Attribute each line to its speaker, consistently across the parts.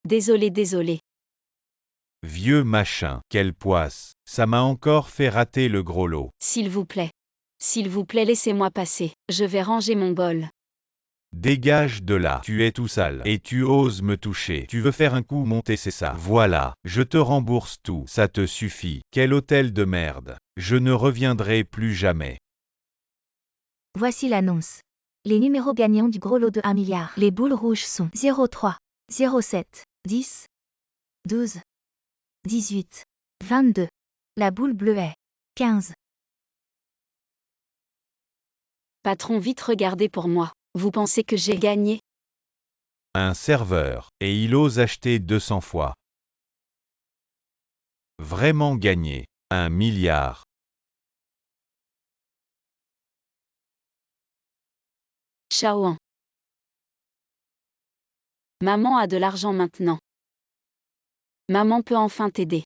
Speaker 1: Désolé, désolé.
Speaker 2: Vieux machin, quelle poisse, ça m'a encore fait rater le gros lot.
Speaker 1: S'il vous plaît. S'il vous plaît, laissez-moi passer. Je vais ranger mon bol.
Speaker 2: Dégage de là, tu es tout sale, et tu oses me toucher. Tu veux faire un coup monté, c'est ça. Voilà, je te rembourse tout, ça te suffit. Quel hôtel de merde. Je ne reviendrai plus jamais.
Speaker 3: Voici l'annonce. Les numéros gagnants du gros lot de 1 milliard. Les boules rouges sont 03, 07, 10, 12, 18, 22. La boule bleue est 15.
Speaker 1: Patron, vite regardez pour moi. Vous pensez que j'ai gagné?
Speaker 2: Un serveur, et il ose acheter 200 fois. Vraiment gagné. 1 milliard.
Speaker 1: Shaoan. Maman a de l'argent maintenant. Maman peut enfin t'aider.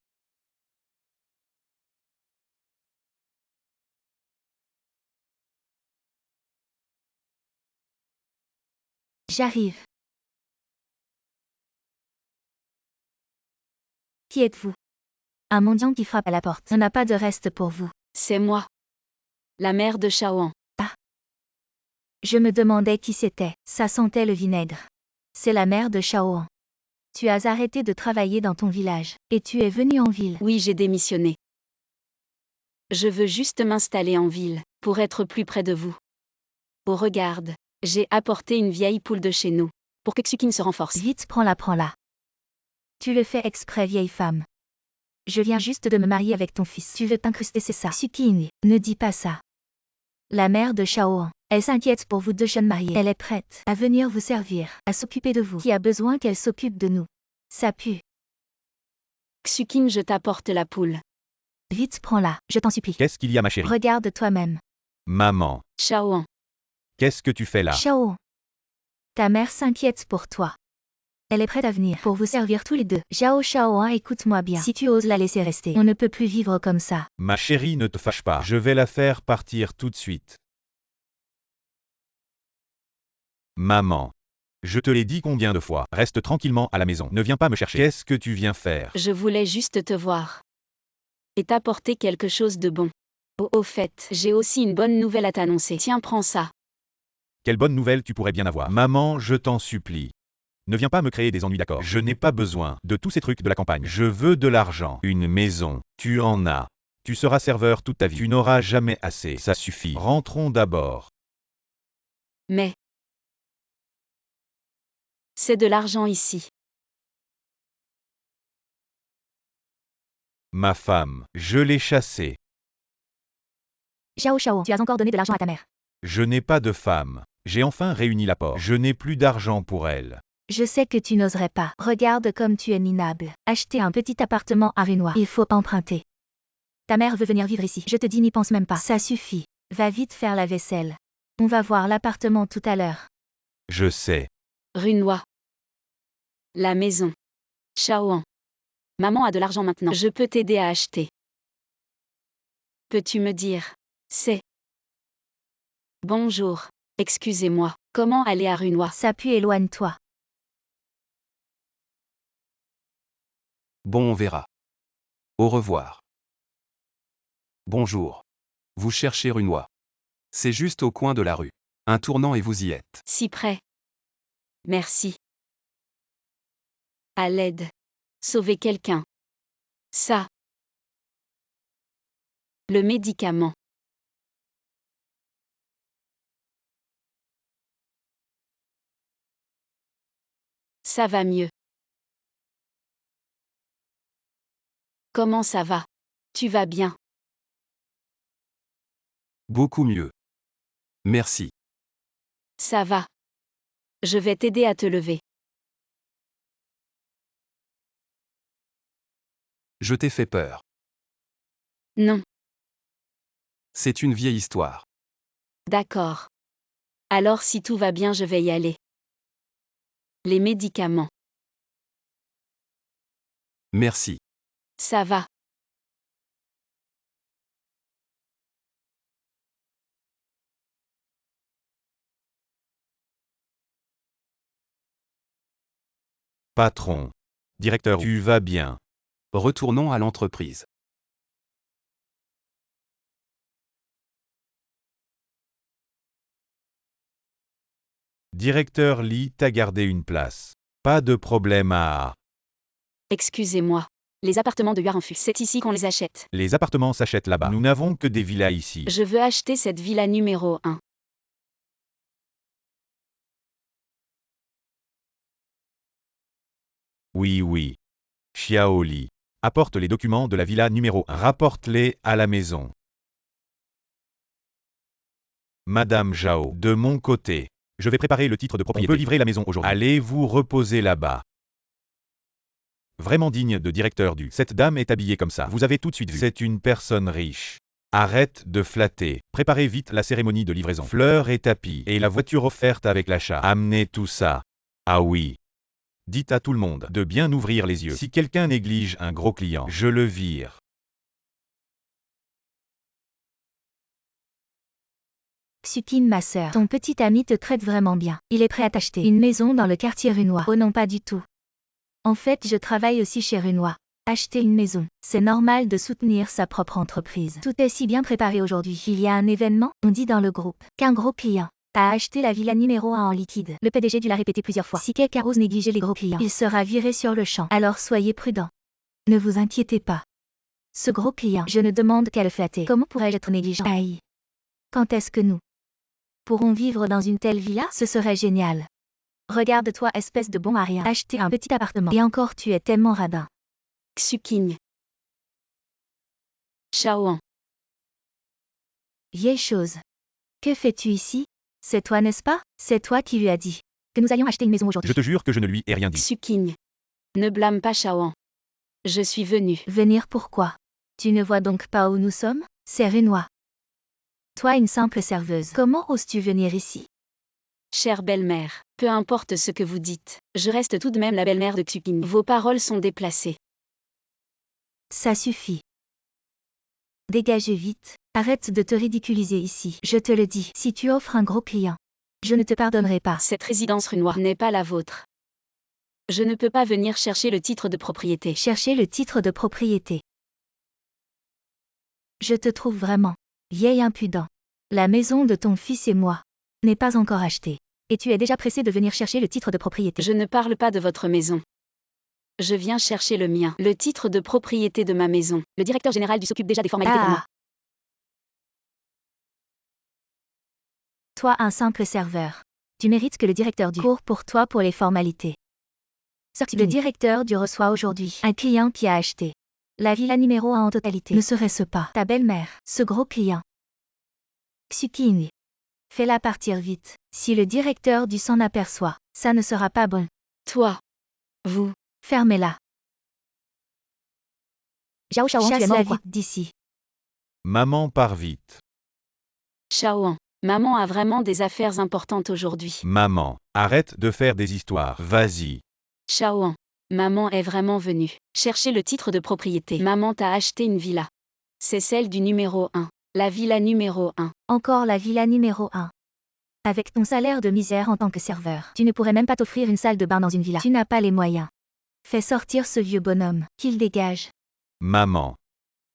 Speaker 3: J'arrive. Qui êtes-vous? Un mendiant qui frappe à la porte. On n'a pas de reste pour vous.
Speaker 1: C'est moi. La mère de Shaoan.
Speaker 3: Je me demandais qui c'était. Ça sentait le vinaigre. C'est la mère de Shaoan. Tu as arrêté de travailler dans ton village. Et tu es venu en ville.
Speaker 1: Oui, j'ai démissionné. Je veux juste m'installer en ville, pour être plus près de vous. Oh, regarde. J'ai apporté une vieille poule de chez nous. Pour que Xukin se renforce.
Speaker 3: Vite, prends-la. Tu le fais exprès, vieille femme. Je viens juste de me marier avec ton fils. Tu veux t'incruster, c'est ça. Sukin, ne dis pas ça. La mère de Shaoan, elle s'inquiète pour vous deux jeunes mariés. Elle est prête à venir vous servir, à s'occuper de vous. Qui a besoin qu'elle s'occupe de nous? Ça pue.
Speaker 1: Xukin, je t'apporte la poule.
Speaker 3: Vite, prends-la, je t'en supplie.
Speaker 2: Qu'est-ce qu'il y a, ma chérie?
Speaker 3: Regarde toi-même.
Speaker 2: Maman,
Speaker 1: Shaoan.
Speaker 2: qu'est-ce que tu fais là?
Speaker 3: Shaoan. Ta mère s'inquiète pour toi. Elle est prête à venir pour vous servir tous les deux. Zhao Shaoan, écoute-moi bien. Si tu oses la laisser rester, on ne peut plus vivre comme ça.
Speaker 2: Ma chérie, ne te fâche pas. Je vais la faire partir tout de suite. Maman. Je te l'ai dit combien de fois. Reste tranquillement à la maison. Ne viens pas me chercher. Qu'est-ce que tu viens faire?
Speaker 1: Je voulais juste te voir. Et t'apporter quelque chose de bon. Oh, au fait, j'ai aussi une bonne nouvelle à t'annoncer. Tiens, prends ça.
Speaker 2: Quelle bonne nouvelle tu pourrais bien avoir. Maman, je t'en supplie. Ne viens pas me créer des ennuis, d'accord? Je n'ai pas besoin de tous ces trucs de la campagne. Je veux de l'argent. Une maison. Tu en as. Tu seras serveur toute ta vie. Tu n'auras jamais assez. Ça suffit. Rentrons d'abord.
Speaker 1: Mais c'est de l'argent ici.
Speaker 2: Ma femme, je l'ai chassée.
Speaker 3: Zhao Shaoan, tu as encore donné de l'argent à ta mère.
Speaker 2: Je n'ai pas de femme. J'ai enfin réuni l'apport. Je n'ai plus d'argent pour elle.
Speaker 3: Je sais que tu n'oserais pas. Regarde comme tu es minable. Acheter un petit appartement à Runois. Il faut emprunter. Ta mère veut venir vivre ici. Je te dis, n'y pense même pas. Ça suffit. Va vite faire la vaisselle. On va voir l'appartement tout à l'heure.
Speaker 2: Je sais.
Speaker 1: Runois. La maison. Shaoan. Maman a de l'argent maintenant. Je peux t'aider à acheter. Peux-tu me dire? C'est. Bonjour. Excusez-moi. Comment aller à Runois?
Speaker 3: Ça pue, éloigne-toi.
Speaker 4: Bon, on verra. Au revoir. Bonjour. Vous cherchez Runois. C'est juste au coin de la rue. Un tournant et vous y êtes.
Speaker 1: Si près. Merci. À l'aide. Sauver quelqu'un. Ça. Le médicament. Ça va mieux. Comment ça va? Tu vas bien?
Speaker 4: Beaucoup mieux. Merci.
Speaker 1: Ça va. Je vais t'aider à te lever.
Speaker 4: Je t'ai fait peur.
Speaker 1: Non.
Speaker 4: C'est une vieille histoire.
Speaker 1: D'accord. Alors si tout va bien, je vais y aller. Les médicaments.
Speaker 4: Merci.
Speaker 1: Ça va.
Speaker 2: Patron. Directeur, tu vas bien.
Speaker 4: Retournons à l'entreprise.
Speaker 2: Directeur Lee, t'as gardé une place. Pas de problème à...
Speaker 1: Excusez-moi. Les appartements de Yuanfu, c'est ici qu'on les achète.
Speaker 2: Les appartements s'achètent là-bas. Nous n'avons que des villas ici.
Speaker 1: Je veux acheter cette villa numéro 1.
Speaker 2: Oui. Xiao Li. Apporte les documents de la villa numéro 1. Rapporte-les à la maison. Madame Zhao, de mon côté. Je vais préparer le titre de propriété. On peut livrer la maison aujourd'hui. Allez vous reposer là-bas. Vraiment digne de directeur du. Cette dame est habillée comme ça. Vous avez tout de suite vu. C'est une personne riche. Arrête de flatter. Préparez vite la cérémonie de livraison. Fleurs et tapis. Et la voiture offerte avec l'achat. Amenez tout ça. Ah oui. Dites à tout le monde de bien ouvrir les yeux. Si quelqu'un néglige un gros client, je le vire.
Speaker 3: Xukin, ma sœur, ton petit ami te traite vraiment bien. Il est prêt à t'acheter une maison dans le quartier Runois. Oh non, pas du tout. En fait, je travaille aussi chez Runois. Acheter une maison, c'est normal de soutenir sa propre entreprise. Tout est si bien préparé aujourd'hui. Il y a un événement, on dit dans le groupe, qu'un gros client a acheté la villa numéro 1 en liquide. Le PDG dû la répéter plusieurs fois. Si quelqu'un ose négliger les gros clients, il sera viré sur le champ. Alors soyez prudents. Ne vous inquiétez pas. Ce gros client, je ne demande qu'à le flatter. Comment pourrais-je être négligent? Aïe. Quand est-ce que nous pourrons vivre dans une telle villa? Ce serait génial. Regarde-toi, espèce de bon à rien. Acheter un petit appartement. Et encore, tu es tellement radin.
Speaker 1: Xuking. Shaoan.
Speaker 3: Vieille chose. Que fais-tu ici? C'est toi, n'est-ce pas? C'est toi qui lui as dit que nous allions acheter une maison aujourd'hui.
Speaker 2: Je te jure que je ne lui ai rien dit.
Speaker 1: Xuking. Ne blâme pas Shaoan. Je suis venu.
Speaker 3: Venir pourquoi? Tu ne vois donc pas où nous sommes? C'est Runois. Toi, une simple serveuse. Comment oses-tu venir ici?
Speaker 1: Chère belle-mère, peu importe ce que vous dites, je reste tout de même la belle-mère de Xuking. Vos paroles sont déplacées.
Speaker 3: Ça suffit. Dégagez vite. Arrête de te ridiculiser ici. Je te le dis, si tu offres un gros client, je ne te pardonnerai pas.
Speaker 1: Cette résidence Runois n'est pas la vôtre. Je ne peux pas venir chercher le titre de propriété.
Speaker 3: Chercher le titre de propriété. Je te trouve vraiment vieil impudent. La maison de ton fils et moi n'est pas encore achetée. Et tu es déjà pressé de venir chercher le titre de propriété.
Speaker 1: Je ne parle pas de votre maison. Je viens chercher le mien, le titre de propriété de ma maison. Le directeur général du s'occupe déjà des formalités pour moi.
Speaker 3: Toi, un simple serveur. Tu mérites que le directeur du court pour toi pour les formalités. Le directeur du reçoit aujourd'hui un client qui a acheté la villa numéro 1 en totalité. Ne serait-ce pas ta belle-mère, ce gros client? Xuking. Fais-la partir vite. Si le directeur du s'en aperçoit, ça ne sera pas bon.
Speaker 1: Toi. Vous.
Speaker 3: Fermez-la. Zhao Shaoan, tu es mort ou quoi?
Speaker 1: vite
Speaker 3: D'ici.
Speaker 2: Maman part vite.
Speaker 1: Shaoan. Maman a vraiment des affaires importantes aujourd'hui.
Speaker 2: Maman, arrête de faire des histoires. Vas-y.
Speaker 1: Shaoan. Maman est vraiment venue chercher le titre de propriété. Maman t'a acheté une villa. C'est celle du numéro 1. La villa numéro 1.
Speaker 3: Encore la villa numéro 1. Avec ton salaire de misère en tant que serveur, tu ne pourrais même pas t'offrir une salle de bain dans une villa. Tu n'as pas les moyens. Fais sortir ce vieux bonhomme, qu'il dégage.
Speaker 2: Maman.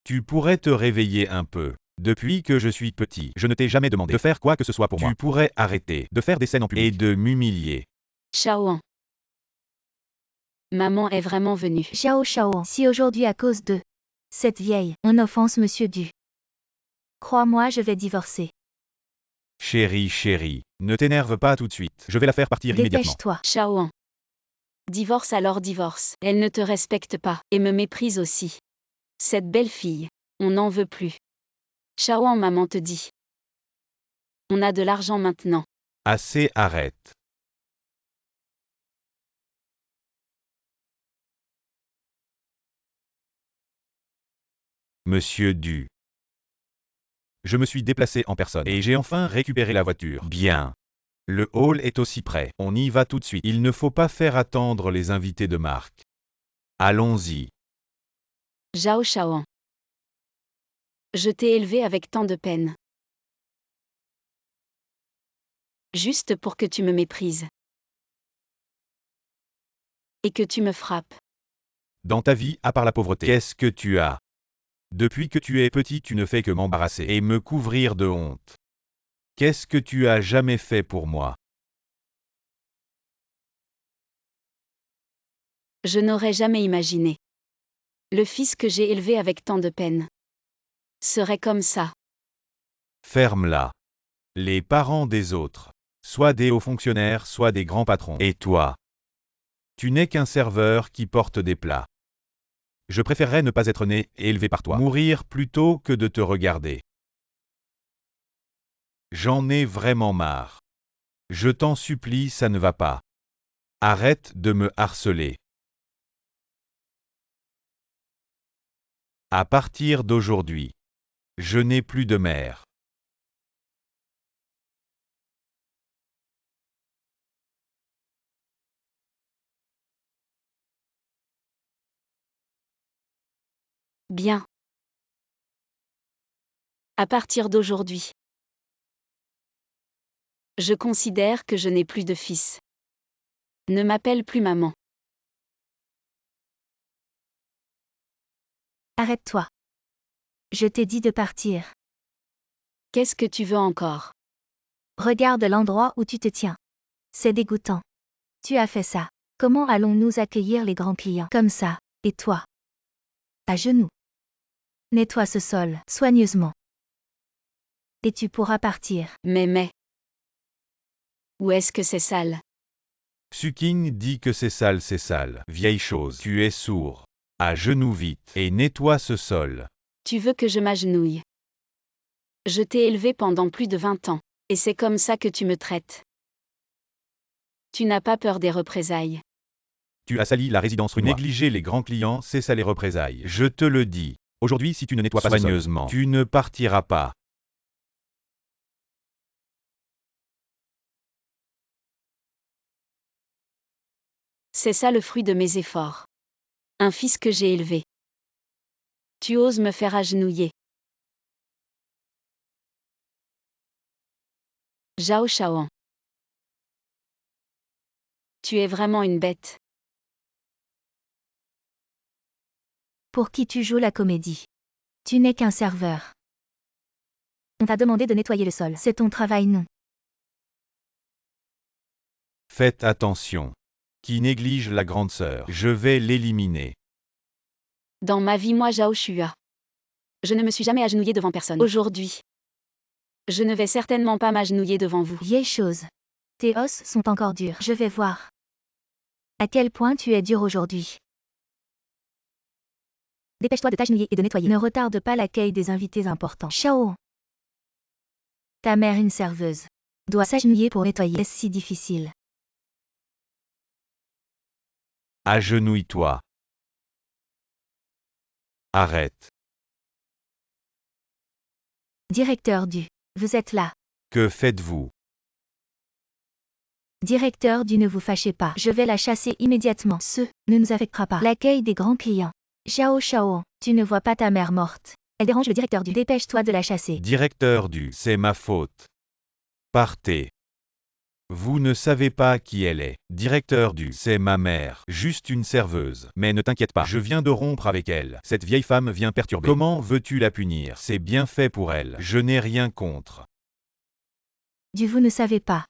Speaker 2: Tu pourrais te réveiller un peu. Depuis que je suis petit, je ne t'ai jamais demandé de faire quoi que ce soit pour moi. Tu pourrais arrêter de faire des scènes en public et de m'humilier.
Speaker 1: Shaoan. Maman est vraiment venue.
Speaker 3: Zhao Shaoan, si aujourd'hui à cause de cette vieille, on offense Monsieur Du, crois-moi, je vais divorcer.
Speaker 2: Chérie, ne t'énerve pas tout de suite. Je vais la faire partir immédiatement.
Speaker 3: Dépêche-toi.
Speaker 1: Shaoan. Divorce alors divorce. Elle ne te respecte pas, et me méprise aussi. Cette belle fille, on n'en veut plus. Shaoan, maman te dit. On a de l'argent maintenant.
Speaker 2: Assez, arrête. Monsieur Du. Je me suis déplacé en personne et j'ai enfin récupéré la voiture. Bien. Le hall est aussi prêt. On y va tout de suite. Il ne faut pas faire attendre les invités de marque. Allons-y.
Speaker 1: Zhao Shaoan. Je t'ai élevé avec tant de peine. Juste pour que tu me méprises. Et que tu me frappes.
Speaker 2: dans ta vie, à part la pauvreté? Qu'est-ce que tu as? Depuis que tu es petit, tu ne fais que m'embarrasser et me couvrir de honte. Qu'est-ce que tu as jamais fait pour moi?
Speaker 1: Je n'aurais jamais imaginé. Le fils que j'ai élevé avec tant de peine serait comme ça.
Speaker 2: Ferme-la. Les parents des autres, soit des hauts fonctionnaires, soit des grands patrons. Et toi? Tu n'es qu'un serveur qui porte des plats. Je préférerais ne pas être né et élevé par toi. Mourir plutôt que de te regarder. J'en ai vraiment marre. Je t'en supplie, ça ne va pas. Arrête de me harceler. À partir d'aujourd'hui, je n'ai plus de mère.
Speaker 1: Bien. À partir d'aujourd'hui, je considère que je n'ai plus de fils. Ne m'appelle plus maman.
Speaker 3: Arrête-toi. Je t'ai dit de partir.
Speaker 1: Qu'est-ce que tu veux encore?
Speaker 3: Regarde l'endroit où tu te tiens. C'est dégoûtant. Tu as fait ça. Comment allons-nous accueillir les grands clients comme ça, et toi? À genoux. Nettoie ce sol, soigneusement. Et tu pourras partir.
Speaker 1: Mais. Où est-ce que c'est sale?
Speaker 2: Suking dit que c'est sale, vieille chose. Tu es sourd. À genoux vite et nettoie ce sol.
Speaker 1: Tu veux que je m'agenouille? Je t'ai élevé pendant plus de 20 ans, et c'est comme ça que tu me traites. Tu n'as pas peur des représailles.
Speaker 2: Tu as sali la résidence ruinoise. Négliger les grands clients, c'est ça les représailles. Je te le dis. Aujourd'hui, si tu ne nettoies pas soigneusement, tu ne partiras pas.
Speaker 1: C'est ça le fruit de mes efforts. Un fils que j'ai élevé. Tu oses me faire agenouiller. Zhao Shaoan. Tu es vraiment une bête.
Speaker 3: Pour qui tu joues la comédie? Tu n'es qu'un serveur. On t'a demandé de nettoyer le sol. C'est ton travail, non?
Speaker 2: Faites attention. Qui néglige la grande sœur, je vais l'éliminer.
Speaker 1: Dans ma vie, moi Zhao Shua. Je ne me suis jamais agenouillé devant personne. Aujourd'hui, je ne vais certainement pas m'agenouiller devant vous.
Speaker 3: Vieille chose. Tes os sont encore durs. Je vais voir. À quel point tu es dur aujourd'hui. Dépêche-toi de t'agenouiller et de nettoyer. Ne retarde pas l'accueil des invités importants. Shao. Ta mère, une serveuse, doit s'agenouiller pour nettoyer. Est-ce si difficile?
Speaker 2: Agenouille-toi. Arrête.
Speaker 3: Directeur du. Vous êtes là.
Speaker 2: Que faites-vous?
Speaker 3: Directeur du, ne vous fâchez pas. Je vais la chasser immédiatement. Ce ne nous affectera pas. L'accueil des grands clients. Zhao Shao, tu ne vois pas ta mère morte. Elle dérange le directeur du. Dépêche-toi de la chasser.
Speaker 2: Directeur du, c'est ma faute. Partez. Vous ne savez pas qui elle est. Directeur du, c'est ma mère. Juste une serveuse. Mais ne t'inquiète pas, je viens de rompre avec elle. Cette vieille femme vient perturber. Comment veux-tu la punir? C'est bien fait pour elle. Je n'ai rien contre.
Speaker 3: Du, vous ne savez pas.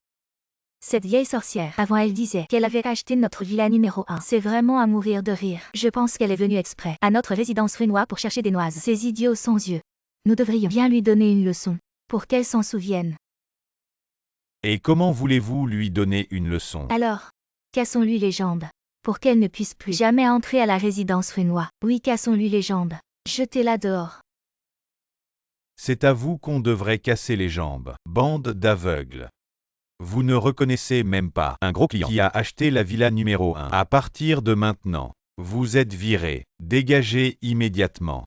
Speaker 3: Cette vieille sorcière, avant elle disait qu'elle avait acheté notre villa numéro 1. C'est vraiment à mourir de rire. Je pense qu'elle est venue exprès à notre résidence ruinoise pour chercher des noises. Ces idiots sans yeux. Nous devrions bien lui donner une leçon, pour qu'elle s'en souvienne.
Speaker 2: Et comment voulez-vous lui donner une leçon?
Speaker 3: Alors, cassons-lui les jambes, pour qu'elle ne puisse plus jamais entrer à la résidence ruinoise. Oui, cassons-lui les jambes. Jetez-la dehors.
Speaker 2: C'est à vous qu'on devrait casser les jambes. Bande d'aveugles. Vous ne reconnaissez même pas un gros client qui a acheté la villa numéro 1. À partir de maintenant, vous êtes viré. Dégagez immédiatement.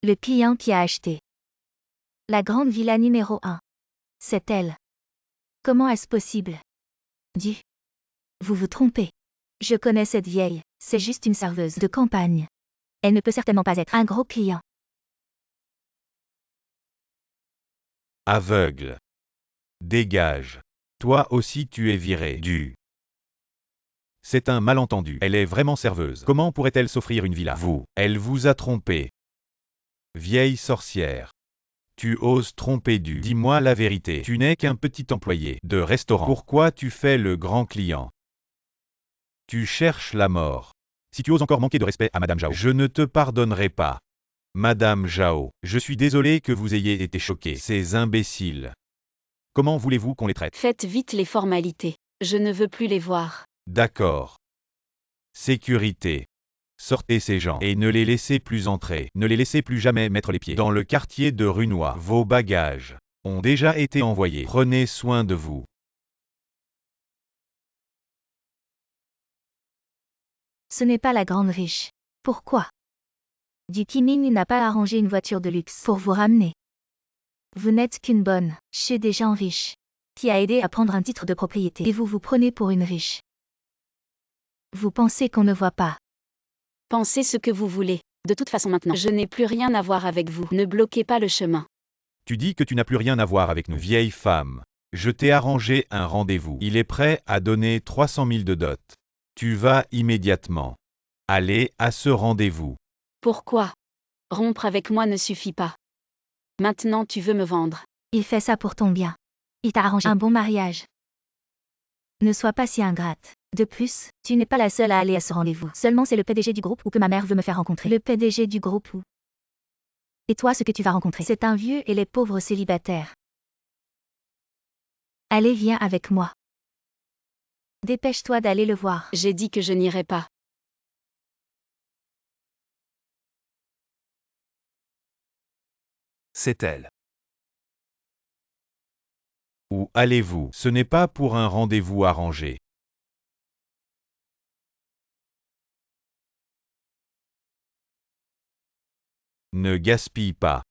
Speaker 3: Le client qui a acheté la grande villa numéro 1. C'est elle. Comment est-ce possible? Du. Vous vous trompez. Je connais cette vieille, c'est juste une serveuse de campagne. Elle ne peut certainement pas être un gros client.
Speaker 2: Aveugle. Dégage. Toi aussi tu es viré. Du. C'est un malentendu. Elle est vraiment serveuse. Comment pourrait-elle s'offrir une villa? Elle vous a trompé. Vieille sorcière. Tu oses tromper du. Dis-moi la vérité. Tu n'es qu'un petit employé de restaurant. Pourquoi tu fais le grand client? Tu cherches la mort. Si tu oses encore manquer de respect à Madame Zhao, je ne te pardonnerai pas. Madame Zhao, je suis désolé que vous ayez été choquée. Ces imbéciles. Comment voulez-vous qu'on les traite?
Speaker 1: Faites vite les formalités. Je ne veux plus les voir.
Speaker 2: D'accord. Sécurité. Sortez ces gens et ne les laissez plus entrer. Ne les laissez plus jamais mettre les pieds dans le quartier de Runois. Vos bagages ont déjà été envoyés. Prenez soin de vous.
Speaker 3: Ce n'est pas la grande riche. Pourquoi? Du Kiming n'a pas arrangé une voiture de luxe pour vous ramener. Vous n'êtes qu'une bonne chez des gens riches qui a aidé à prendre un titre de propriété et vous vous prenez pour une riche. Vous pensez qu'on ne voit pas.
Speaker 1: Pensez ce que vous voulez. De toute façon maintenant, je n'ai plus rien à voir avec vous. Ne bloquez pas le chemin.
Speaker 2: Tu dis que tu n'as plus rien à voir avec nous. Vieille femme. Je t'ai arrangé un rendez-vous. Il est prêt à donner 300 000 de dot. Tu vas immédiatement aller à ce rendez-vous.
Speaker 1: Pourquoi? Rompre avec moi ne suffit pas. Maintenant tu veux me vendre.
Speaker 3: Il fait ça pour ton bien. Il t'a arrangé un bon mariage. Ne sois pas si ingrate. De plus, tu n'es pas la seule à aller à ce rendez-vous. Seulement c'est le PDG du groupe ou que ma mère veut me faire rencontrer. Le PDG du groupe ou. Et toi ce que tu vas rencontrer, c'est un vieux et les pauvres célibataires. Allez, viens avec moi. Dépêche-toi d'aller le voir.
Speaker 1: J'ai dit que je n'irai pas.
Speaker 4: C'est elle.
Speaker 2: Où allez-vous? Ce n'est pas pour un rendez-vous arrangé. Ne gaspille pas.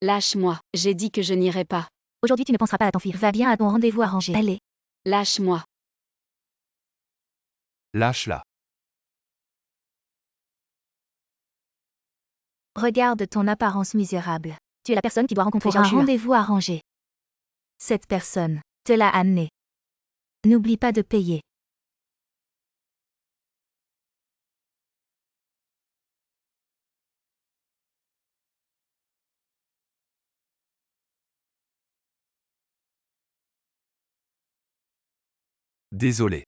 Speaker 1: Lâche-moi. J'ai dit que je n'irai pas.
Speaker 3: Aujourd'hui tu ne penseras pas à t'enfuir. Va bien à ton rendez-vous arrangé. Allez.
Speaker 1: Lâche-moi.
Speaker 4: Lâche-la.
Speaker 3: Regarde ton apparence misérable. Tu es la personne qui doit rencontrer
Speaker 1: Pour un
Speaker 3: Zhao Xue. Rendez-vous arrangé. Cette personne te l'a amené. N'oublie pas de payer.
Speaker 4: Désolé.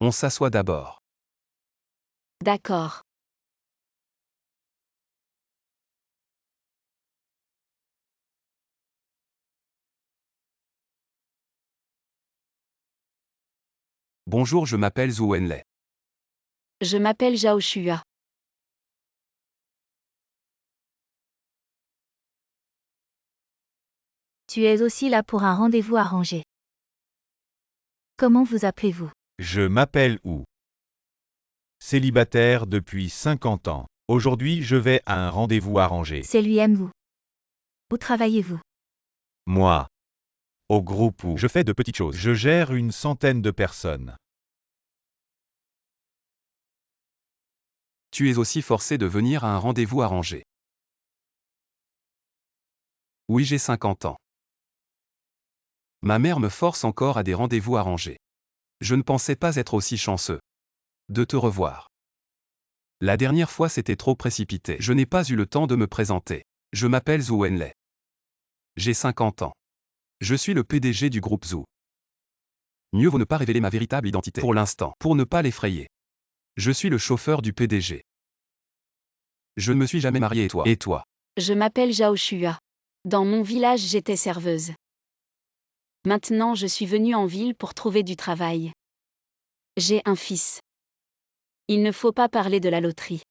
Speaker 4: On s'assoit d'abord.
Speaker 1: D'accord.
Speaker 4: Bonjour, je m'appelle Zhou Wenlei.
Speaker 1: Je m'appelle Zhao Xue.
Speaker 3: Tu es aussi là pour un rendez-vous arrangé. Comment vous appelez-vous?
Speaker 2: Je m'appelle Wu. Célibataire depuis 50 ans. Aujourd'hui, je vais à un rendez-vous arrangé.
Speaker 3: C'est lui aime-vous. Où travaillez-vous?
Speaker 2: Moi. Au groupe Wu. Je fais de petites choses. Je gère une centaine de personnes.
Speaker 4: Tu es aussi forcé de venir à un rendez-vous arrangé. Oui, j'ai 50 ans. Ma mère me force encore à des rendez-vous arrangés. Je ne pensais pas être aussi chanceux de te revoir. La dernière fois c'était trop précipité. Je n'ai pas eu le temps de me présenter. Je m'appelle Zhou Wenlei. J'ai 50 ans. Je suis le PDG du groupe Zhou. Mieux vaut ne pas révéler ma véritable identité pour l'instant, pour ne pas l'effrayer. Je suis le chauffeur du PDG. Je ne me suis jamais marié et toi?
Speaker 1: Je m'appelle Zhao Xue. Dans mon village j'étais serveuse. Maintenant je suis venue en ville pour trouver du travail. J'ai un fils. Il ne faut pas parler de la loterie.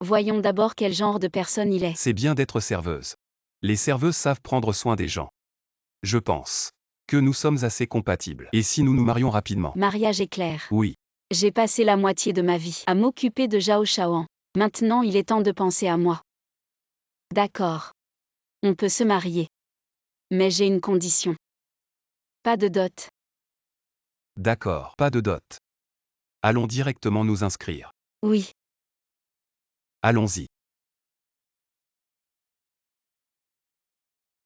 Speaker 1: Voyons d'abord quel genre de personne il est.
Speaker 4: C'est bien d'être serveuse. Les serveuses savent prendre soin des gens. Je pense que nous sommes assez compatibles. Et si nous nous marions rapidement?
Speaker 1: Mariage est clair.
Speaker 4: Oui.
Speaker 1: J'ai passé la moitié de ma vie à m'occuper de Zhao Shaoan. Maintenant il est temps de penser à moi. D'accord. On peut se marier. Mais j'ai une condition. Pas de dot.
Speaker 4: D'accord, pas de dot. Allons directement nous inscrire.
Speaker 1: Oui.
Speaker 4: Allons-y.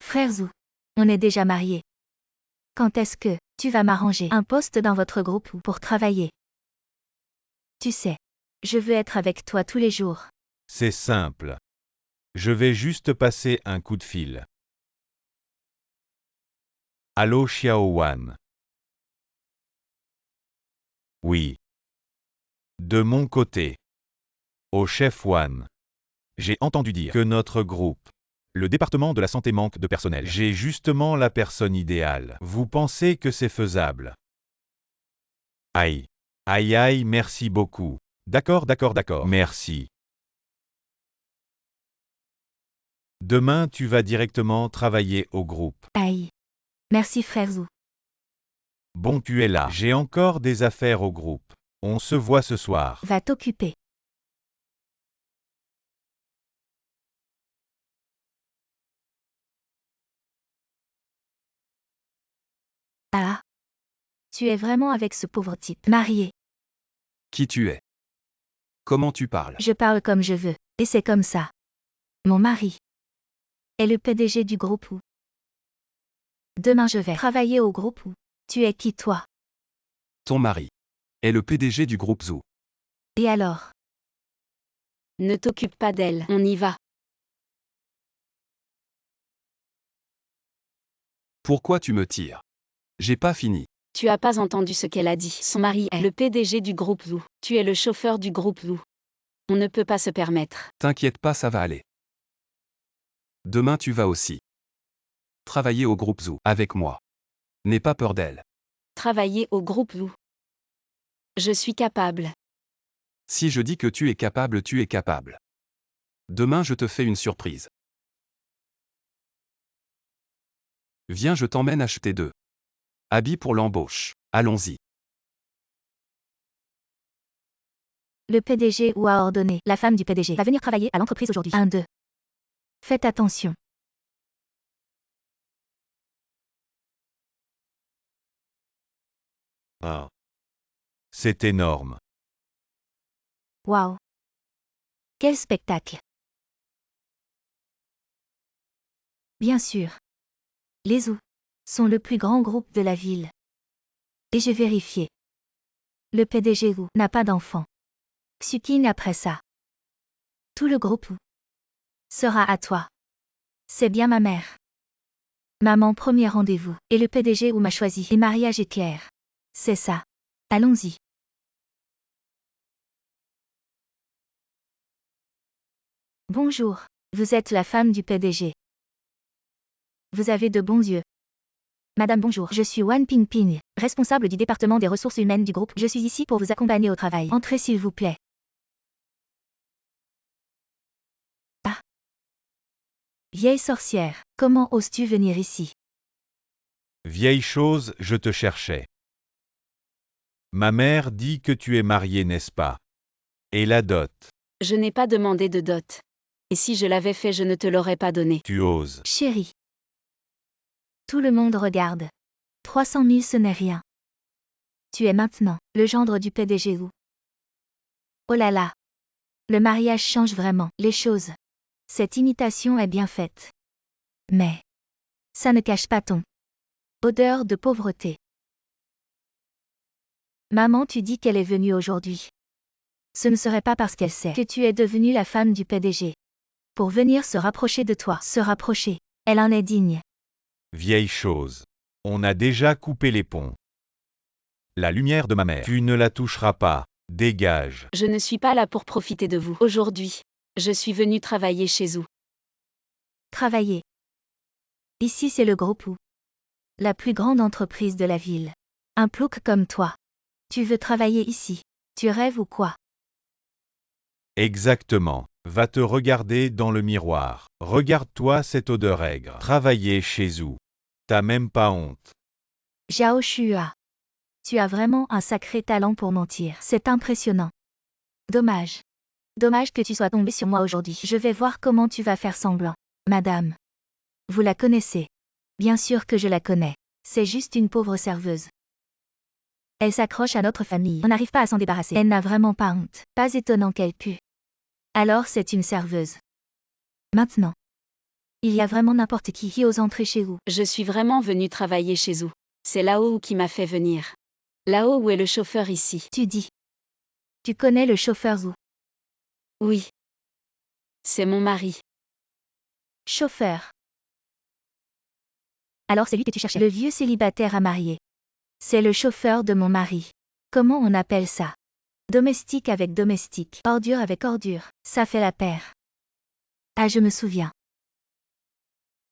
Speaker 3: Frère Zhou. On est déjà mariés. Quand est-ce que tu vas m'arranger un poste dans votre groupe ou pour travailler? Tu sais, je veux être avec toi tous les jours.
Speaker 2: C'est simple. Je vais juste passer un coup de fil. Allô Xiaowan. Oui. De mon côté. Au chef Wan. J'ai entendu dire que notre groupe, le département de la santé manque de personnel. J'ai justement la personne idéale. Vous pensez que c'est faisable? Aïe. Aïe aïe, merci beaucoup. D'accord, merci. Demain, tu vas directement travailler au groupe.
Speaker 3: Aïe. Merci frère Zhu.
Speaker 2: Bon, tu es là. J'ai encore des affaires au groupe. On se voit ce soir.
Speaker 3: Va t'occuper. Ah. Tu es vraiment avec ce pauvre type. Marié.
Speaker 4: Qui tu es? Comment tu parles?
Speaker 3: Je parle comme je veux. Et c'est comme ça. Mon mari est le PDG du groupe où. Demain je vais travailler au groupe où. Tu es qui toi?
Speaker 4: Ton mari est le PDG du groupe Zhu.
Speaker 3: Et alors?
Speaker 1: Ne t'occupe pas d'elle, on y va.
Speaker 4: Pourquoi tu me tires? J'ai pas fini.
Speaker 1: Tu as pas entendu ce qu'elle a dit. Son mari est le PDG du groupe Zhu. Tu es le chauffeur du groupe Zhu. On ne peut pas se permettre.
Speaker 4: T'inquiète pas, ça va aller. Demain tu vas aussi travailler au groupe Zhu avec moi. N'aie pas peur d'elle.
Speaker 1: Travailler au groupe Zhu. Je suis capable.
Speaker 4: Si je dis que tu es capable, tu es capable. Demain je te fais une surprise. Viens, je t'emmène acheter 2 habits pour l'embauche. Allons-y.
Speaker 3: Le PDG ou a ordonné. La femme du PDG va venir travailler à l'entreprise aujourd'hui. 1, 2. Faites attention.
Speaker 2: Ah. C'est énorme.
Speaker 3: Waouh. Quel spectacle. Bien sûr. Les Zhu sont le plus grand groupe de la ville. Et j'ai vérifié. Le PDG Zhu n'a pas d'enfant. Xuqing après ça. Tout le groupe Zhu sera à toi. C'est bien ma mère. Maman, premier rendez-vous. Et le PDG Zhu m'a choisi. Et mariage est clair. C'est ça. Allons-y. Bonjour. Vous êtes la femme du PDG. Vous avez de bons yeux. Madame, bonjour. Je suis Wan Pingping, responsable du département des ressources humaines du groupe. Je suis ici pour vous accompagner au travail. Entrez s'il vous plaît. Ah. Vieille sorcière, comment oses-tu venir ici?
Speaker 2: Vieille chose, je te cherchais. Ma mère dit que tu es marié, n'est-ce pas? Et la dot?
Speaker 1: Je n'ai pas demandé de dot. Et si je l'avais fait, je ne te l'aurais pas donné.
Speaker 2: Tu oses.
Speaker 3: Chérie. Tout le monde regarde. 300 000 ce n'est rien. Tu es maintenant le gendre du PDG Zhu. Oh là là. Le mariage change vraiment les choses. Cette imitation est bien faite. Mais ça ne cache pas ton odeur de pauvreté. Maman, tu dis qu'elle est venue aujourd'hui. Ce ne serait pas parce qu'elle sait que tu es devenue la femme du PDG. Pour venir se rapprocher de toi. Se rapprocher. Elle en est digne.
Speaker 2: Vieille chose. On a déjà coupé les ponts. La lumière de ma mère. Tu ne la toucheras pas. Dégage.
Speaker 1: Je ne suis pas là pour profiter de vous. Aujourd'hui, je suis venue travailler chez Zhu.
Speaker 3: Travailler. Ici c'est le groupe Zhu. La plus grande entreprise de la ville. Un plouc comme toi. Tu veux travailler ici. Tu rêves ou quoi?
Speaker 2: Exactement. Va te regarder dans le miroir. Regarde-toi cette odeur aigre. Travailler chez Zhu. T'as même pas honte.
Speaker 3: Zhao Shua. Tu as vraiment un sacré talent pour mentir. C'est impressionnant. Dommage. Dommage que tu sois tombée sur moi aujourd'hui. Je vais voir comment tu vas faire semblant. Madame. Vous la connaissez? Bien sûr que je la connais. C'est juste une pauvre serveuse. Elle s'accroche à notre famille. On n'arrive pas à s'en débarrasser. Elle n'a vraiment pas honte. Pas étonnant qu'elle pue. Alors c'est une serveuse. Maintenant. Il y a vraiment n'importe qui ose entrer chez vous.
Speaker 1: Je suis vraiment venu travailler chez vous. C'est Lao qui m'a fait venir. Lao est le chauffeur ici.
Speaker 3: Tu dis. Tu connais le chauffeur Zhu.
Speaker 1: Oui. C'est mon mari.
Speaker 3: Chauffeur. Alors c'est lui que tu cherchais. Le vieux célibataire à marier. C'est le chauffeur de mon mari. Comment on appelle ça? Domestique avec domestique. Ordure avec ordure. Ça fait la paire. Ah, je me souviens.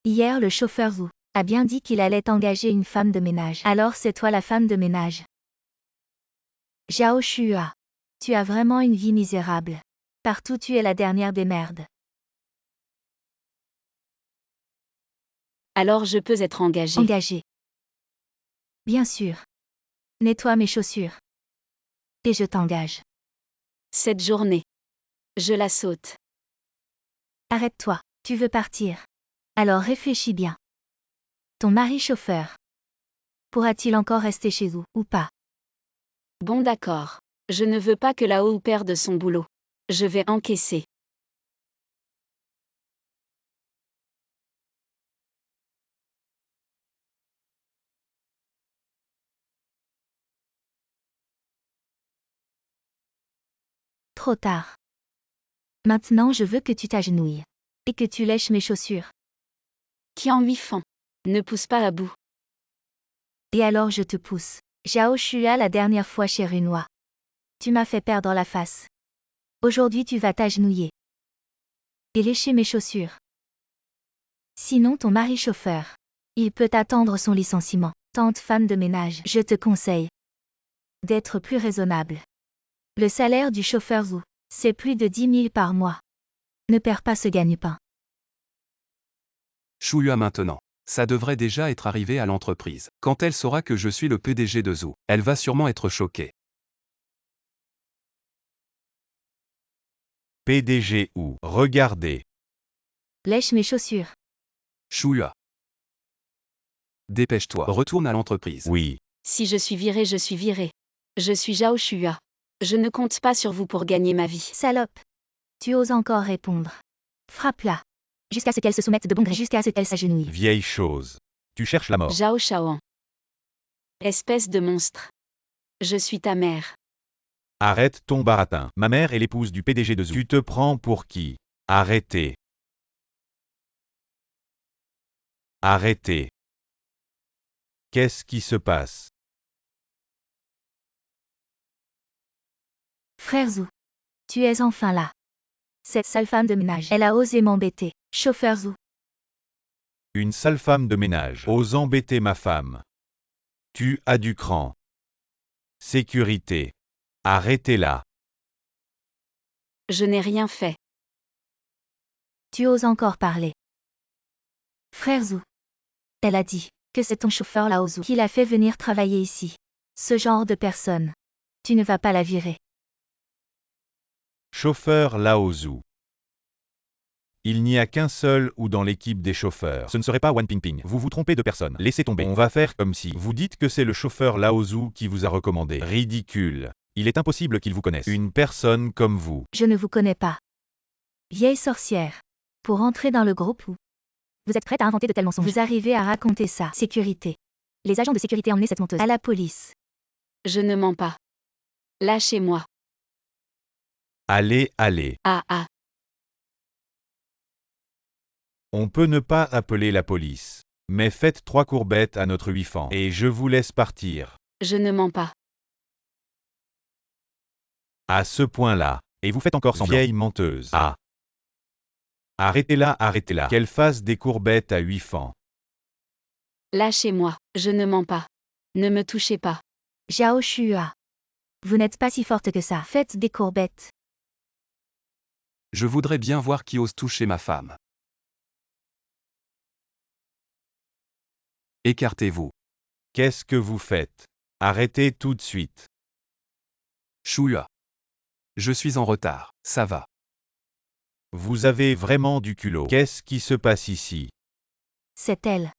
Speaker 3: Hier, le chauffeur Zhu a bien dit qu'il allait engager une femme de ménage. Alors c'est toi la femme de ménage. Zhao Shua. Tu as vraiment une vie misérable. Partout tu es la dernière des merdes.
Speaker 1: Alors je peux être engagée.
Speaker 3: Engagée. Bien sûr. Nettoie mes chaussures. Et je t'engage.
Speaker 1: Cette journée. Je la saute.
Speaker 3: Arrête-toi. Tu veux partir. Alors réfléchis bien. Ton mari chauffeur. Pourra-t-il encore rester chez vous, ou pas?
Speaker 1: Bon d'accord. Je ne veux pas que Lao perde son boulot. Je vais encaisser.
Speaker 3: Trop tard. Maintenant je veux que tu t'agenouilles. Et que tu lèches mes chaussures.
Speaker 1: Qui en 8 francs. Ne pousse pas à bout.
Speaker 3: Et alors je te pousse. Zhao Shua la dernière fois chez Runois. Tu m'as fait perdre la face. Aujourd'hui tu vas t'agenouiller. Et lécher mes chaussures. Sinon ton mari chauffeur. Il peut attendre son licenciement. Tante femme de ménage, je te conseille d'être plus raisonnable. Le salaire du chauffeur Zhu, c'est plus de 10 000 par mois. Ne perds pas ce gagne-pain.
Speaker 4: Shuyua maintenant. Ça devrait déjà être arrivé à l'entreprise. Quand elle saura que je suis le PDG de Zhu, elle va sûrement être choquée.
Speaker 2: PDG ou regardez.
Speaker 3: Lèche mes chaussures.
Speaker 4: Shuyua. Dépêche-toi, retourne à l'entreprise.
Speaker 2: Oui.
Speaker 1: Si je suis virée, je suis virée. Je suis Zhao Shua. Je ne compte pas sur vous pour gagner ma vie.
Speaker 3: Salope. Tu oses encore répondre. Frappe-la. Jusqu'à ce qu'elle se soumette de bon gré, jusqu'à ce qu'elle s'agenouille.
Speaker 2: Vieille chose. Tu cherches la mort.
Speaker 1: Zhao Shaoan. Espèce de monstre. Je suis ta mère.
Speaker 2: Arrête ton baratin. Ma mère est l'épouse du PDG de Zhu. Tu te prends pour qui? Arrêtez. Arrêtez. Qu'est-ce qui se passe?
Speaker 3: Frère Zhu. Tu es enfin là. Cette sale femme de ménage, elle a osé m'embêter. Chauffeur Zhu.
Speaker 2: Une sale femme de ménage ose embêter ma femme. Tu as du cran. Sécurité. Arrêtez-la.
Speaker 1: Je n'ai rien fait.
Speaker 3: Tu oses encore parler. Frère Zhu. Elle a dit que c'est ton chauffeur Lao Zhu qui l'a fait venir travailler ici. Ce genre de personne. Tu ne vas pas la virer.
Speaker 2: Chauffeur Lao Zhu. Il n'y a qu'un seul ou dans l'équipe des chauffeurs. Ce ne serait pas Wan Pingping. Vous vous trompez de personne. Laissez tomber. On va faire comme si vous dites que c'est le chauffeur Lao Zhu qui vous a recommandé. Ridicule. Il est impossible qu'il vous connaisse. Une personne comme vous.
Speaker 3: Je ne vous connais pas. Vieille sorcière. Pour entrer dans le groupe où vous êtes prête à inventer de tels mensonges. Vous arrivez à raconter ça. Sécurité. Les agents de sécurité emmenaient cette menteuse à la police.
Speaker 1: Je ne mens pas. Lâchez-moi.
Speaker 2: Allez, allez.
Speaker 1: Ah.
Speaker 2: On peut ne pas appeler la police. Mais faites 3 courbettes à notre 8 francs. Et je vous laisse partir.
Speaker 1: Je ne mens pas.
Speaker 2: À ce point-là. Et vous faites encore semblant. Vieille menteuse. Ah. Arrêtez-la, arrêtez-la. Qu'elle fasse des courbettes à 8 francs.
Speaker 1: Lâchez-moi. Je ne mens pas. Ne me touchez pas.
Speaker 3: Zhao Shua. Vous n'êtes pas si forte que ça. Faites des courbettes.
Speaker 4: Je voudrais bien voir qui ose toucher ma femme. Écartez-vous.
Speaker 2: Qu'est-ce que vous faites? Arrêtez tout de suite.
Speaker 4: Shuyua. Je suis en retard, ça va.
Speaker 2: Vous avez vraiment du culot. Qu'est-ce qui se passe ici?
Speaker 3: C'est elle.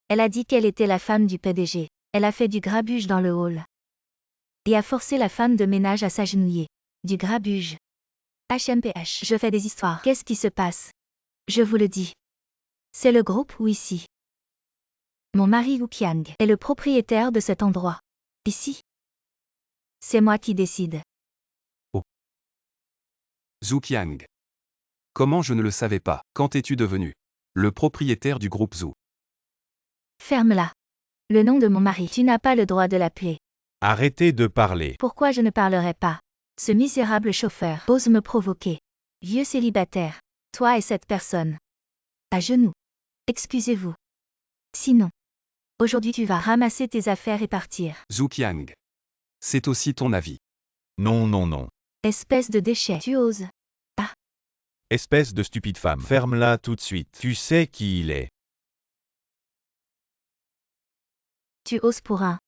Speaker 3: Elle a dit qu'elle était la femme du PDG. Elle a fait du grabuge dans le hall. Et a forcé la femme de ménage à s'agenouiller. Du grabuge. HMPH. Je fais des histoires. Qu'est-ce qui se passe? Je vous le dis. C'est le groupe Wu ici. Mon mari Wu Qiang est le propriétaire de cet endroit. Ici. C'est moi qui décide.
Speaker 4: Zhu Qiang. Comment je ne le savais pas, quand es-tu devenu le propriétaire du groupe Zhu?
Speaker 3: Ferme-la. Le nom de mon mari, tu n'as pas le droit de l'appeler.
Speaker 2: Arrêtez de parler.
Speaker 3: Pourquoi je ne parlerai pas? Ce misérable chauffeur ose me provoquer. Vieux célibataire. Toi et cette personne. À genoux. Excusez-vous. Sinon. Aujourd'hui tu vas ramasser tes affaires et partir.
Speaker 4: Zhu Qiang. C'est aussi ton avis.
Speaker 2: Non, non, non.
Speaker 3: Espèce de déchet. Tu oses.
Speaker 2: Espèce de stupide femme. Ferme-la tout de suite. Tu sais qui il est.
Speaker 3: Tu oses pour un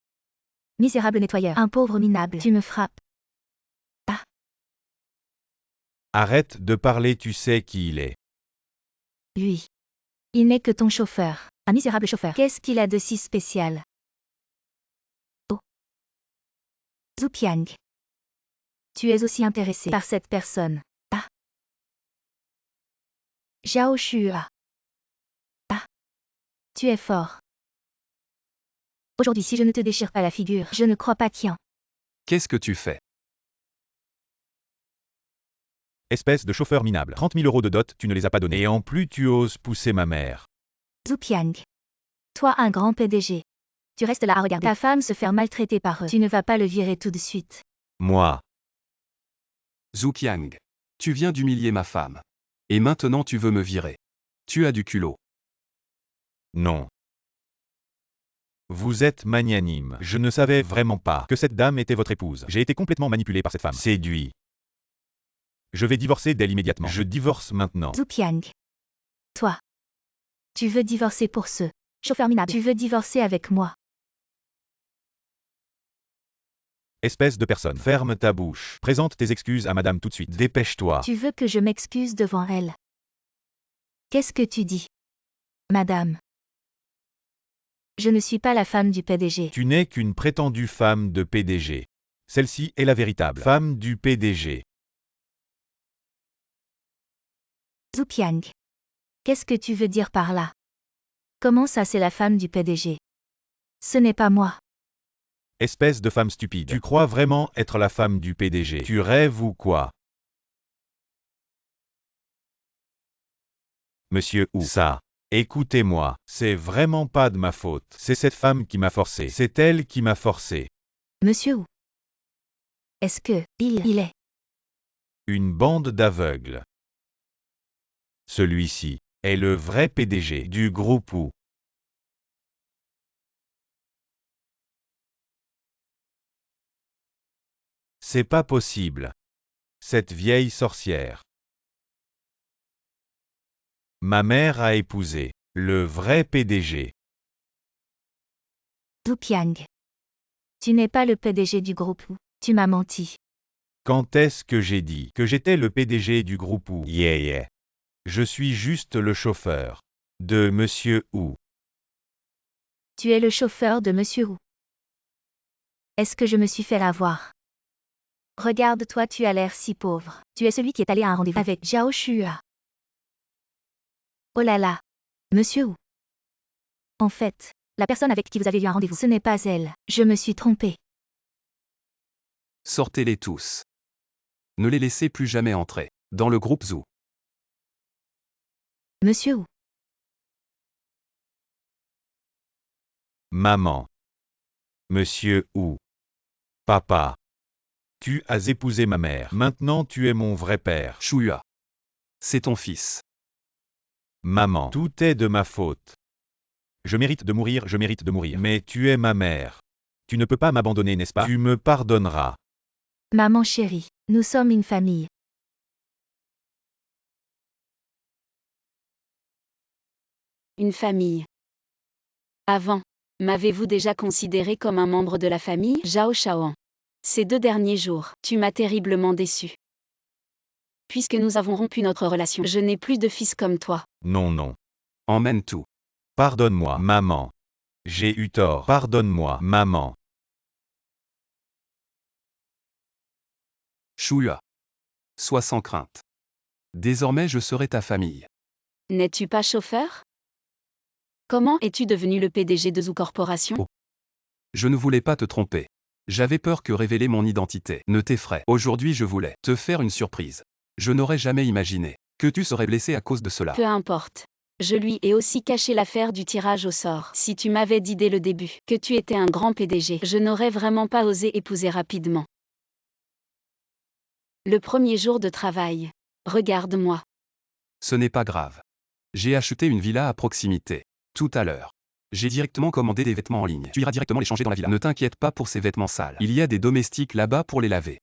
Speaker 3: misérable nettoyeur. Un pauvre minable. Tu me frappes.
Speaker 2: Arrête de parler, tu sais qui il est.
Speaker 3: Lui. Il n'est que ton chauffeur. Un misérable chauffeur. Qu'est-ce qu'il a de si spécial? Oh. Zhu Qiang. Tu es aussi intéressé par cette personne. Zhao Shua. Tu es fort. Aujourd'hui si je ne te déchire pas la figure, je ne crois pas qu'il y en.
Speaker 4: Qu'est-ce que tu fais?
Speaker 2: Espèce de chauffeur minable. 30 000 € de dot, tu ne les as pas donnés. Et en plus, tu oses pousser ma mère.
Speaker 3: Zhu Qiang. Toi un grand PDG. Tu restes là à regarder ta femme se faire maltraiter par eux. Tu ne vas pas le virer tout de suite.
Speaker 2: Moi.
Speaker 4: Zhu Qiang. Tu viens d'humilier ma femme. Et maintenant tu veux me virer. Tu as du culot.
Speaker 2: Non. Vous êtes magnanime. Je ne savais vraiment pas que cette dame était votre épouse. J'ai été complètement manipulé par cette femme. Séduit. Je vais divorcer d'elle immédiatement. Je divorce maintenant.
Speaker 3: Zhu Qiang. Toi. Tu veux divorcer pour ce chauffeur minable. Tu veux divorcer avec moi.
Speaker 2: Espèce de personne. Ferme ta bouche. Présente tes excuses à madame tout de suite. Dépêche-toi.
Speaker 3: Tu veux que je m'excuse devant elle. Qu'est-ce que tu dis? Madame. Je ne suis pas la femme du PDG.
Speaker 2: Tu n'es qu'une prétendue femme de PDG. Celle-ci est la véritable femme du PDG.
Speaker 3: Zhu Qiang. Qu'est-ce que tu veux dire par là? Comment ça c'est la femme du PDG? Ce n'est pas moi.
Speaker 2: Espèce de femme stupide. Tu crois vraiment être la femme du PDG? Tu rêves ou quoi? Monsieur Wu. Ça. Écoutez-moi, c'est vraiment pas de ma faute. C'est cette femme qui m'a forcé. C'est elle qui m'a forcé.
Speaker 3: Monsieur Wu. Est-ce que il est
Speaker 2: Une bande d'aveugles. Celui-ci est le vrai PDG du groupe Wu. C'est pas possible. Cette vieille sorcière. Ma mère a épousé le vrai PDG.
Speaker 3: Zhu Qiang. Tu n'es pas le PDG du groupe Wu. Tu m'as menti.
Speaker 2: Quand est-ce que j'ai dit que j'étais le PDG du groupe Wu? Yeah. Je suis juste le chauffeur de Monsieur Wu.
Speaker 3: Tu es le chauffeur de Monsieur Wu. Est-ce que je me suis fait avoir? Regarde-toi, tu as l'air si pauvre. Tu es celui qui est allé à un rendez-vous avec Zhao Shua. Oh là là. Monsieur Wu. En fait, la personne avec qui vous avez eu un rendez-vous, ce n'est pas elle. Je me suis trompée.
Speaker 4: Sortez-les tous. Ne les laissez plus jamais entrer dans le groupe Zhu.
Speaker 3: Monsieur Wu.
Speaker 2: Maman. Monsieur Wu. Papa. Tu as épousé ma mère. Maintenant tu es mon vrai père.
Speaker 4: Shua. C'est ton fils.
Speaker 2: Maman. Tout est de ma faute. Je mérite de mourir, je mérite de mourir. Mais tu es ma mère. Tu ne peux pas m'abandonner, n'est-ce pas? Tu me pardonneras.
Speaker 3: Maman chérie, nous sommes une famille.
Speaker 1: Une famille. Avant, m'avez-vous déjà considéré comme un membre de la famille, Zhao Shaoan? Ces 2 derniers jours, tu m'as terriblement déçu. Puisque nous avons rompu notre relation, je n'ai plus de fils comme toi.
Speaker 2: Non.
Speaker 4: Emmène tout.
Speaker 2: Pardonne-moi, maman. J'ai eu tort. Pardonne-moi, maman.
Speaker 4: Shua. Sois sans crainte. Désormais je serai ta famille.
Speaker 1: N'es-tu pas chauffeur? Comment es-tu devenu le PDG de Zoo Corporation?
Speaker 4: Oh. Je ne voulais pas te tromper. J'avais peur que révéler mon identité ne t'effraie. Aujourd'hui je voulais te faire une surprise. Je n'aurais jamais imaginé que tu serais blessé à cause de cela.
Speaker 1: Peu importe. Je lui ai aussi caché l'affaire du tirage au sort. Si tu m'avais dit dès le début que tu étais un grand PDG, je n'aurais vraiment pas osé épouser rapidement. Le premier jour de travail. Regarde-moi.
Speaker 4: Ce n'est pas grave. J'ai acheté une villa à proximité. Tout à l'heure. J'ai directement commandé des vêtements en ligne. Tu iras directement les changer dans la villa. Ne t'inquiète pas pour ces vêtements sales. Il y a des domestiques là-bas pour les laver.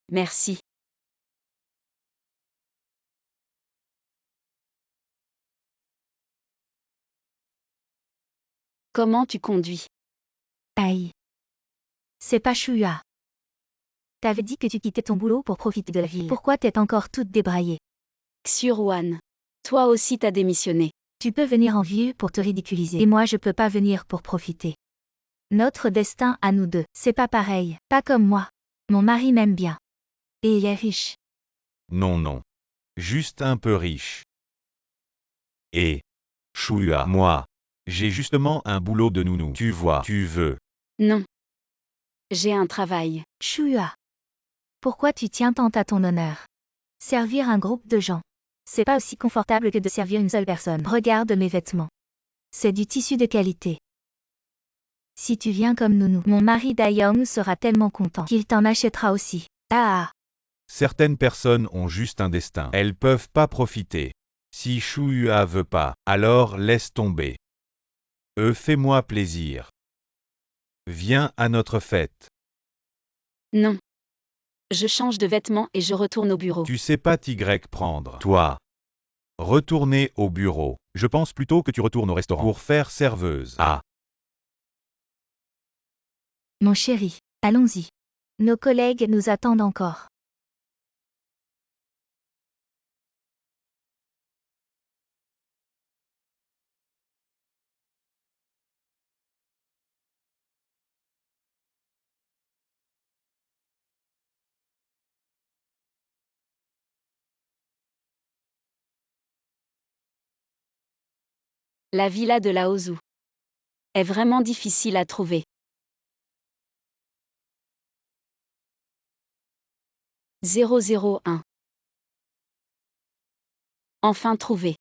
Speaker 1: Merci. Comment tu conduis?
Speaker 3: Aïe. C'est pas Shuya. T'avais dit que tu quittais ton boulot pour profiter de la ville. Pourquoi t'es encore toute débraillée?
Speaker 1: Xuruan. Toi aussi t'as démissionné.
Speaker 3: Tu peux venir en vieux pour te ridiculiser. Et moi je peux pas venir pour profiter. Notre destin à nous deux, c'est pas pareil. Pas comme moi. Mon mari m'aime bien. Et il est riche.
Speaker 2: Non, non. Juste un peu riche. Et Chouya, moi, j'ai justement un boulot de nounou. Tu vois, tu veux.
Speaker 1: Non. J'ai un travail.
Speaker 3: Shuya. Pourquoi tu tiens tant à ton honneur? Servir un groupe de gens. C'est pas aussi confortable que de servir une seule personne. Regarde mes vêtements. C'est du tissu de qualité. Si tu viens comme nounou, mon mari Dayong sera tellement content qu'il t'en achètera aussi. Ah.
Speaker 2: Certaines personnes ont juste un destin. Elles peuvent pas profiter. Si Chouya veut pas, alors laisse tomber. Fais-moi plaisir. Viens à notre fête.
Speaker 1: Non. Je change de vêtements et je retourne au bureau.
Speaker 2: Tu sais pas Y prendre. Toi. Retourner au bureau. Je pense plutôt que tu retournes au restaurant pour faire serveuse. Ah.
Speaker 3: Mon chéri, allons-y. Nos collègues nous attendent encore.
Speaker 1: La villa de la Ozu est vraiment difficile à trouver. 001. Enfin trouvé.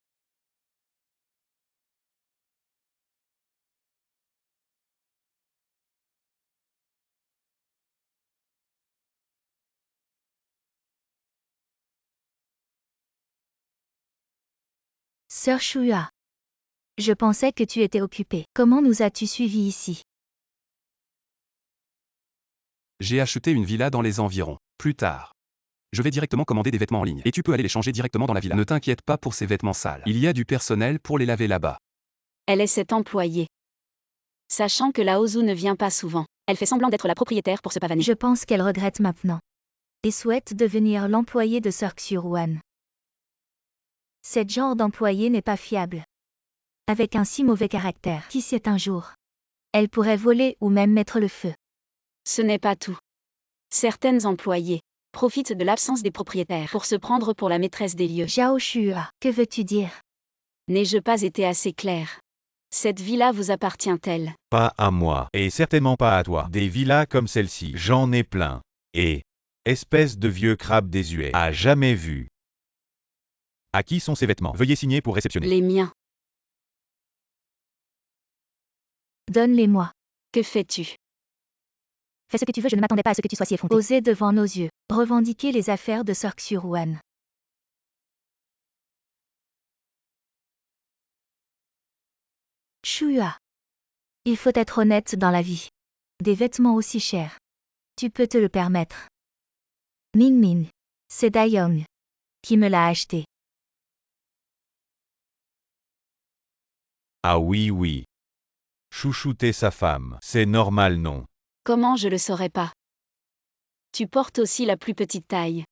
Speaker 3: Sœur Shuya. Je pensais que tu étais occupée. Comment nous as-tu suivis ici?
Speaker 4: J'ai acheté une villa dans les environs. Plus tard. Je vais directement commander des vêtements en ligne. Et tu peux aller les changer directement dans la villa. Ne t'inquiète pas pour ces vêtements sales. Il y a du personnel pour les laver là-bas.
Speaker 1: Elle est cette employée. Sachant que la Ozu ne vient pas souvent, elle fait semblant d'être la propriétaire pour se pavaner.
Speaker 3: Je pense qu'elle regrette maintenant. Et souhaite devenir l'employé de Sœur Xuruan. Ce genre d'employé n'est pas fiable. Avec un si mauvais caractère, qui sait un jour, elle pourrait voler ou même mettre le feu.
Speaker 1: Ce n'est pas tout. Certaines employées profitent de l'absence des propriétaires pour se prendre pour la maîtresse des lieux.
Speaker 3: Zhao Shua, que veux-tu dire?
Speaker 1: N'ai-je pas été assez claire? Cette villa vous appartient-elle?
Speaker 2: Pas à moi. Et certainement pas à toi. Des villas comme celle-ci, j'en ai plein. Et espèce de vieux crabe désuet. À jamais vu. À qui sont ces vêtements? Veuillez signer pour réceptionner.
Speaker 1: Les miens.
Speaker 3: Donne-les-moi.
Speaker 1: Que fais-tu?
Speaker 3: Fais ce que tu veux, je ne m'attendais pas à ce que tu sois si effronté. Oser devant nos yeux, revendiquer les affaires de Sœur Xuruan. Shuya. Il faut être honnête dans la vie. Des vêtements aussi chers. Tu peux te le permettre. Min Min. C'est Dayong qui me l'a acheté.
Speaker 2: Ah oui, oui. Chouchouter sa femme, c'est normal, non?
Speaker 1: Comment je le saurais pas? Tu portes aussi la plus petite taille.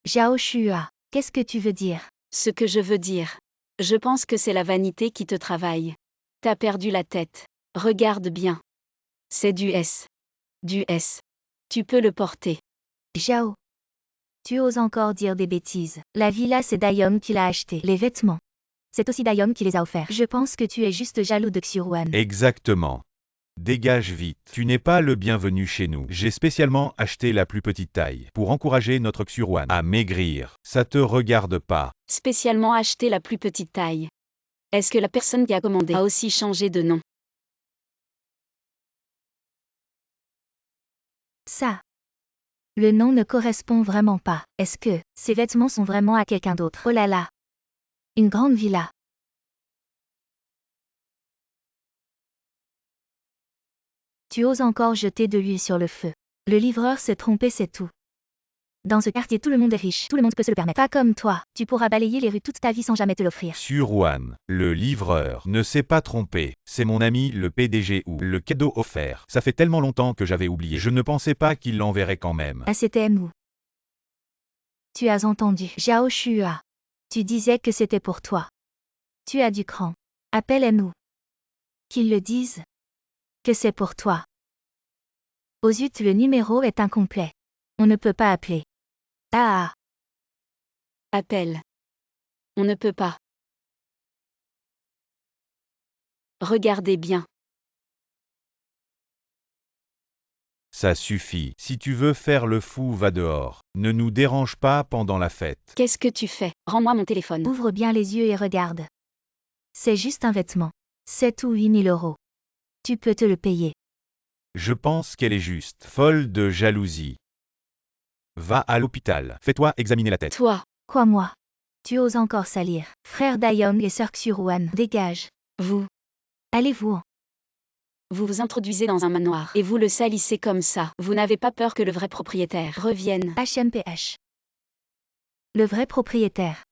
Speaker 3: Zhao Shua, qu'est-ce que tu veux dire?
Speaker 1: Ce que je veux dire, Je pense que c'est la vanité qui te travaille. T'as perdu la tête. Regarde bien. C'est du S. Du S. Tu peux le porter.
Speaker 3: Zhao. Tu oses encore dire des bêtises. La villa, c'est Dayom qui l'a acheté. Les vêtements. C'est aussi Dayom qui les a offerts. Je pense que tu es juste jaloux de Xuruan.
Speaker 2: Exactement. Dégage vite. Tu n'es pas le bienvenu chez nous. J'ai spécialement acheté la plus petite taille pour encourager notre Xuruan à maigrir. Ça te regarde pas.
Speaker 1: Spécialement acheté la plus petite taille. Est-ce que la personne qui a commandé a aussi changé de nom?
Speaker 3: Ça. Le nom ne correspond vraiment pas. Est-ce que ces vêtements sont vraiment à quelqu'un d'autre? Oh là là. Une grande villa. Tu oses encore jeter de l'huile sur le feu. Le livreur s'est trompé, c'est tout. Dans ce quartier, tout le monde est riche. Tout le monde peut se le permettre. Pas comme toi. Tu pourras balayer les rues toute ta vie sans jamais te l'offrir.
Speaker 2: Xuruan, le livreur, ne s'est pas trompé. C'est mon ami le PDG ou le cadeau offert. Ça fait tellement longtemps que j'avais oublié. Je ne pensais pas qu'il l'enverrait quand même.
Speaker 3: Ah, c'était nous. Tu as entendu. Zhao Shua. Tu disais que c'était pour toi. Tu as du cran. Appelle-nous. Qu'ils le disent. Que c'est pour toi. Oh zut, le numéro est incomplet. On ne peut pas appeler. Ah.
Speaker 1: Appelle. On ne peut pas. Regardez bien.
Speaker 2: Ça suffit. Si tu veux faire le fou, va dehors. Ne nous dérange pas pendant la fête.
Speaker 1: Qu'est-ce que tu fais? Rends-moi mon téléphone.
Speaker 3: Ouvre bien les yeux et regarde. C'est juste un vêtement. 7 ou 8 000 euros. Tu peux te le payer.
Speaker 2: Je pense qu'elle est juste folle de jalousie. Va à l'hôpital. Fais-toi examiner la tête.
Speaker 1: Toi,
Speaker 3: Quoi moi? Tu oses encore salir. Frère Dayong et sœur Xuruan, dégage.
Speaker 1: vous
Speaker 3: Allez-vous.
Speaker 1: vous introduisez dans un manoir et vous le salissez comme ça. Vous n'avez pas peur que le vrai propriétaire revienne?
Speaker 3: HMPH. Le vrai propriétaire.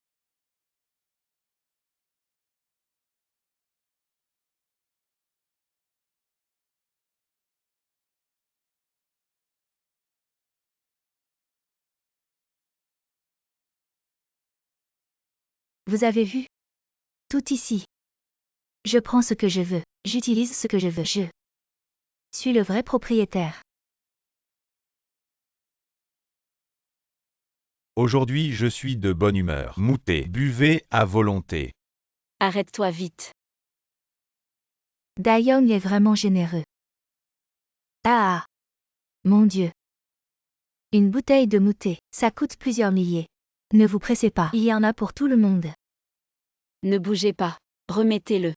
Speaker 3: Vous avez vu? Tout ici. Je prends ce que je veux. J'utilise ce que je veux. Je suis le vrai propriétaire.
Speaker 2: Aujourd'hui, je suis de bonne humeur. Moutez, buvez à volonté.
Speaker 1: Arrête-toi vite.
Speaker 3: Dayong est vraiment généreux. Ah. Mon Dieu. Une bouteille de mouté, ça coûte plusieurs milliers. Ne vous pressez pas, il y en a pour tout le monde.
Speaker 1: Ne bougez pas. Remettez-le.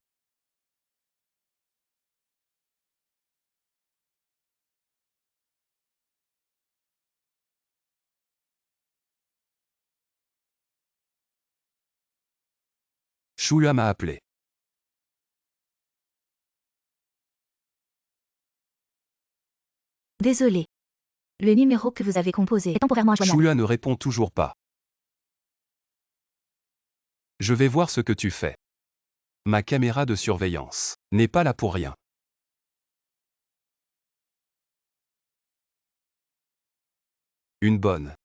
Speaker 4: Shua m'a appelé.
Speaker 3: Désolé. Le numéro que vous avez composé est temporairement injoignable.
Speaker 4: Shua ne répond toujours pas. Je vais voir ce que tu fais. Ma caméra de surveillance n'est pas là pour rien. Une bonne.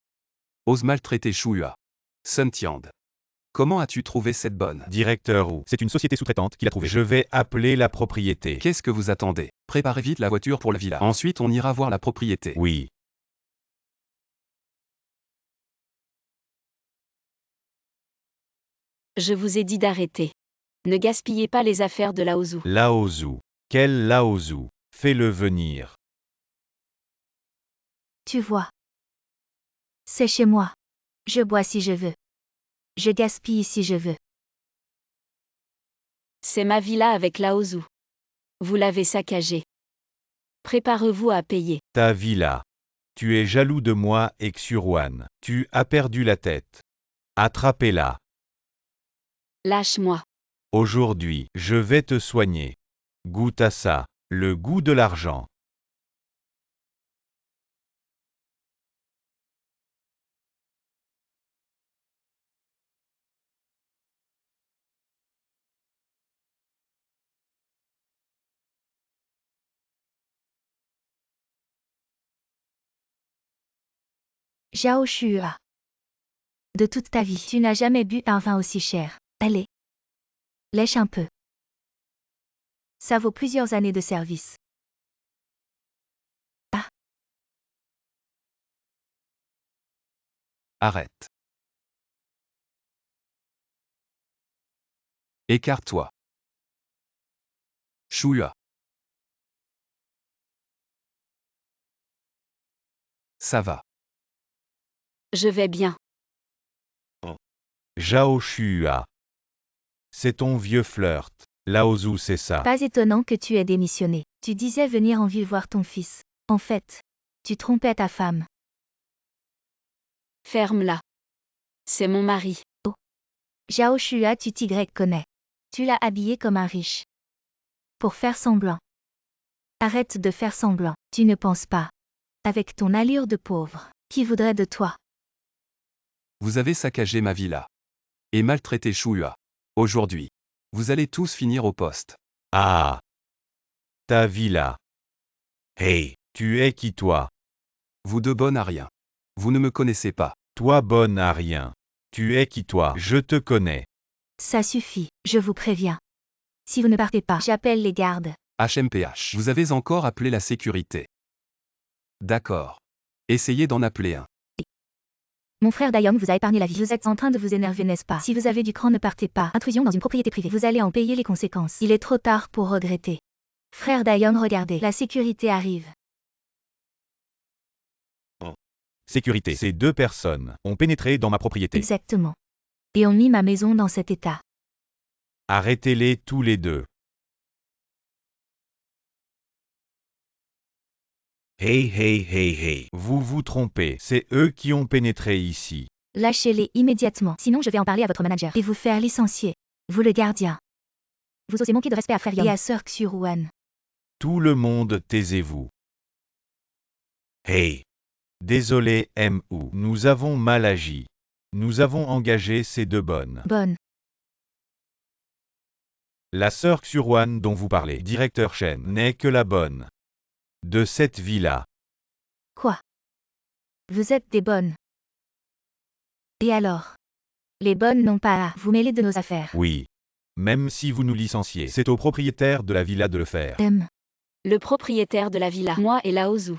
Speaker 4: Ose maltraiter Shua. Sun Tiand. Comment as-tu trouvé cette bonne?
Speaker 2: Directeur ou c'est une société sous-traitante qui l'a trouvé. Je vais appeler la propriété.
Speaker 4: Qu'est-ce que vous attendez? Préparez vite la voiture pour la villa. Ensuite on ira voir la propriété.
Speaker 2: Oui.
Speaker 1: Je vous ai dit d'arrêter. Ne gaspillez pas les affaires de Laozu.
Speaker 2: Laozu. Quel Laozu? Fais-le venir.
Speaker 3: Tu vois. C'est chez moi. Je bois si je veux. Je gaspille si je veux.
Speaker 1: C'est ma villa avec Laozu. Vous l'avez saccagée. Préparez-vous à payer.
Speaker 2: Ta villa. Tu es jaloux de moi et Xuruan. Tu as perdu la tête. Attrapez-la.
Speaker 1: Lâche-moi.
Speaker 2: Aujourd'hui, je vais te soigner. Goûte à ça. Le goût de l'argent.
Speaker 3: Zhao Shua. De toute ta vie, tu n'as jamais bu un vin aussi cher. Allez. Lèche un peu. Ça vaut plusieurs années de service.
Speaker 4: Arrête. Écarte-toi. Chouya. Ça va.
Speaker 1: Je vais bien.
Speaker 2: Zhao Shua. C'est ton vieux flirt. Laozu, c'est ça.
Speaker 3: Pas étonnant que tu aies démissionné. Tu disais venir en ville voir ton fils. En fait, tu trompais ta femme.
Speaker 1: Ferme-la. C'est mon mari.
Speaker 3: Zhao Shua, tu t'y connais. Tu l'as habillé comme un riche. Pour faire semblant. Arrête de faire semblant. Tu ne penses pas. Avec ton allure de pauvre, qui voudrait de toi?
Speaker 4: Vous avez saccagé ma villa. Et maltraité Chouya. Aujourd'hui. Vous allez tous finir au poste.
Speaker 2: Ah. Ta villa. Hey, tu es qui toi?
Speaker 4: Vous deux bonnes à rien. Vous ne me connaissez pas.
Speaker 2: Toi bonne à rien. Tu es qui toi? Je te connais.
Speaker 3: Ça suffit, je vous préviens. Si vous ne partez pas, j'appelle les gardes.
Speaker 4: HMPH. Vous avez encore appelé la sécurité. D'accord. Essayez d'en appeler un.
Speaker 3: Mon frère Dayong vous a épargné la vie. Vous êtes en train de vous énerver, n'est-ce pas? Si vous avez du cran, ne partez pas. Intrusion dans une propriété privée. Vous allez en payer les conséquences. Il est trop tard pour regretter. Frère Dayong, regardez. La sécurité arrive.
Speaker 2: Sécurité. Ces deux personnes ont pénétré dans ma propriété.
Speaker 3: Exactement. Et ont mis ma maison dans cet état.
Speaker 2: Arrêtez-les tous les deux. Hey hey hey hey. Vous vous trompez. C'est eux qui ont pénétré ici.
Speaker 3: Lâchez-les immédiatement. Sinon, je vais en parler à votre manager. Et vous faire licencier. Vous le gardien. Vous osez manquer de respect à frère Young et à sœur Xuruan.
Speaker 2: Tout le monde, taisez-vous. Hey. Désolé, M.U. Nous avons mal agi. Nous avons engagé ces deux bonnes.
Speaker 3: Bonne.
Speaker 2: La sœur Xuruan dont vous parlez, directeur Shen, n'est que la bonne de cette villa.
Speaker 3: Quoi? Vous êtes des bonnes. Et alors? Les bonnes n'ont pas à vous mêler de nos affaires.
Speaker 2: Oui. Même si vous nous licenciez, c'est au propriétaire de la villa de le faire.
Speaker 1: Le propriétaire de la villa, moi et Laozu.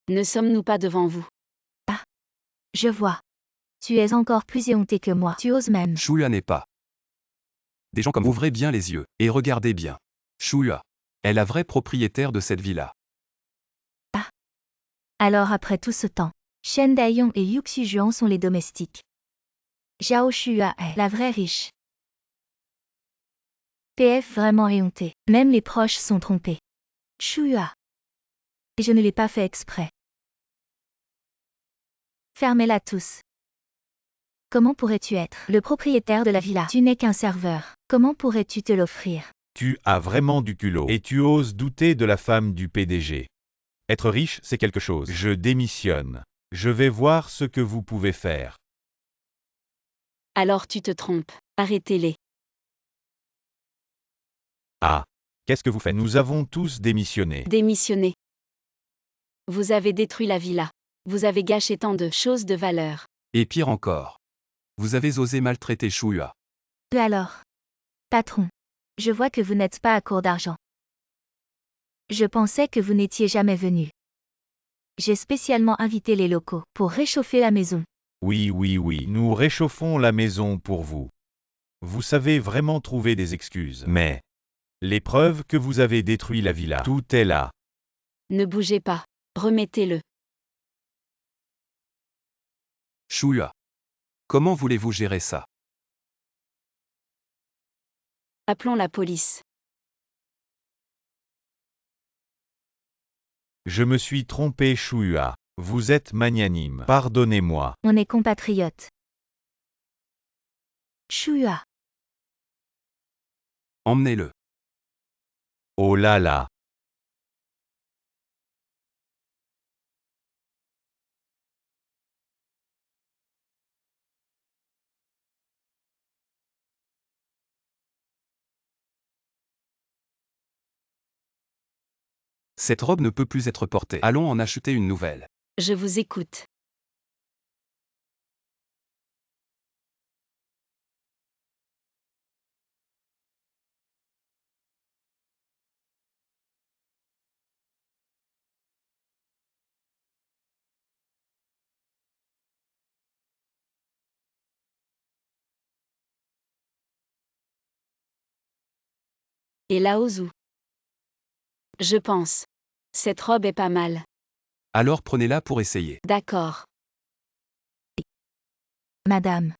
Speaker 1: Ne sommes-nous pas devant vous?
Speaker 3: Je vois. Tu es encore plus éhonté que moi. Tu oses même.
Speaker 4: Chouya n'est pas. Des gens comme ouvrez bien les yeux et regardez bien. Chouya est la vraie propriétaire de cette villa.
Speaker 3: Alors après tout ce temps, Shen Daiyong et Yu Xujuan sont les domestiques. Zhao Shua est la vraie riche. PF vraiment éhonté. Même les proches sont trompés. Shua. Et je ne l'ai pas fait exprès. Fermez-la tous. Comment pourrais-tu être le propriétaire de la villa? Tu n'es qu'un serveur. Comment pourrais-tu te l'offrir?
Speaker 2: Tu as vraiment du culot. Et tu oses douter de la femme du PDG. Être riche, c'est quelque chose. Je démissionne. Je vais voir ce que vous pouvez faire.
Speaker 1: Alors tu te trompes. Arrêtez-les.
Speaker 2: Ah. Qu'est-ce que vous faites? Nous avons tous démissionné.
Speaker 1: Démissionnez. Vous avez détruit la villa. Vous avez gâché tant de choses de valeur.
Speaker 4: Et pire encore. Vous avez osé maltraiter Chouya.
Speaker 3: Alors. Patron. Je vois que vous n'êtes pas à court d'argent. Je pensais que vous n'étiez jamais venu. J'ai spécialement invité les locaux pour réchauffer la maison.
Speaker 2: Oui, oui, oui. Nous réchauffons la maison pour vous. Vous savez vraiment trouver des excuses. Mais les preuves que vous avez détruit la villa, tout est là.
Speaker 1: Ne bougez pas. Remettez-le.
Speaker 4: Chouya. Comment voulez-vous gérer ça?
Speaker 1: Appelons la police.
Speaker 2: Je me suis trompé, Chouya. Vous êtes magnanime. Pardonnez-moi.
Speaker 3: On est compatriotes. Shua.
Speaker 4: Emmenez-le.
Speaker 2: Oh là là.
Speaker 4: Cette robe ne peut plus être portée. Allons en acheter une nouvelle.
Speaker 1: Je vous écoute. Et Laozu. Je pense. Cette robe est pas mal.
Speaker 4: Alors prenez-la pour essayer.
Speaker 1: D'accord.
Speaker 3: Madame.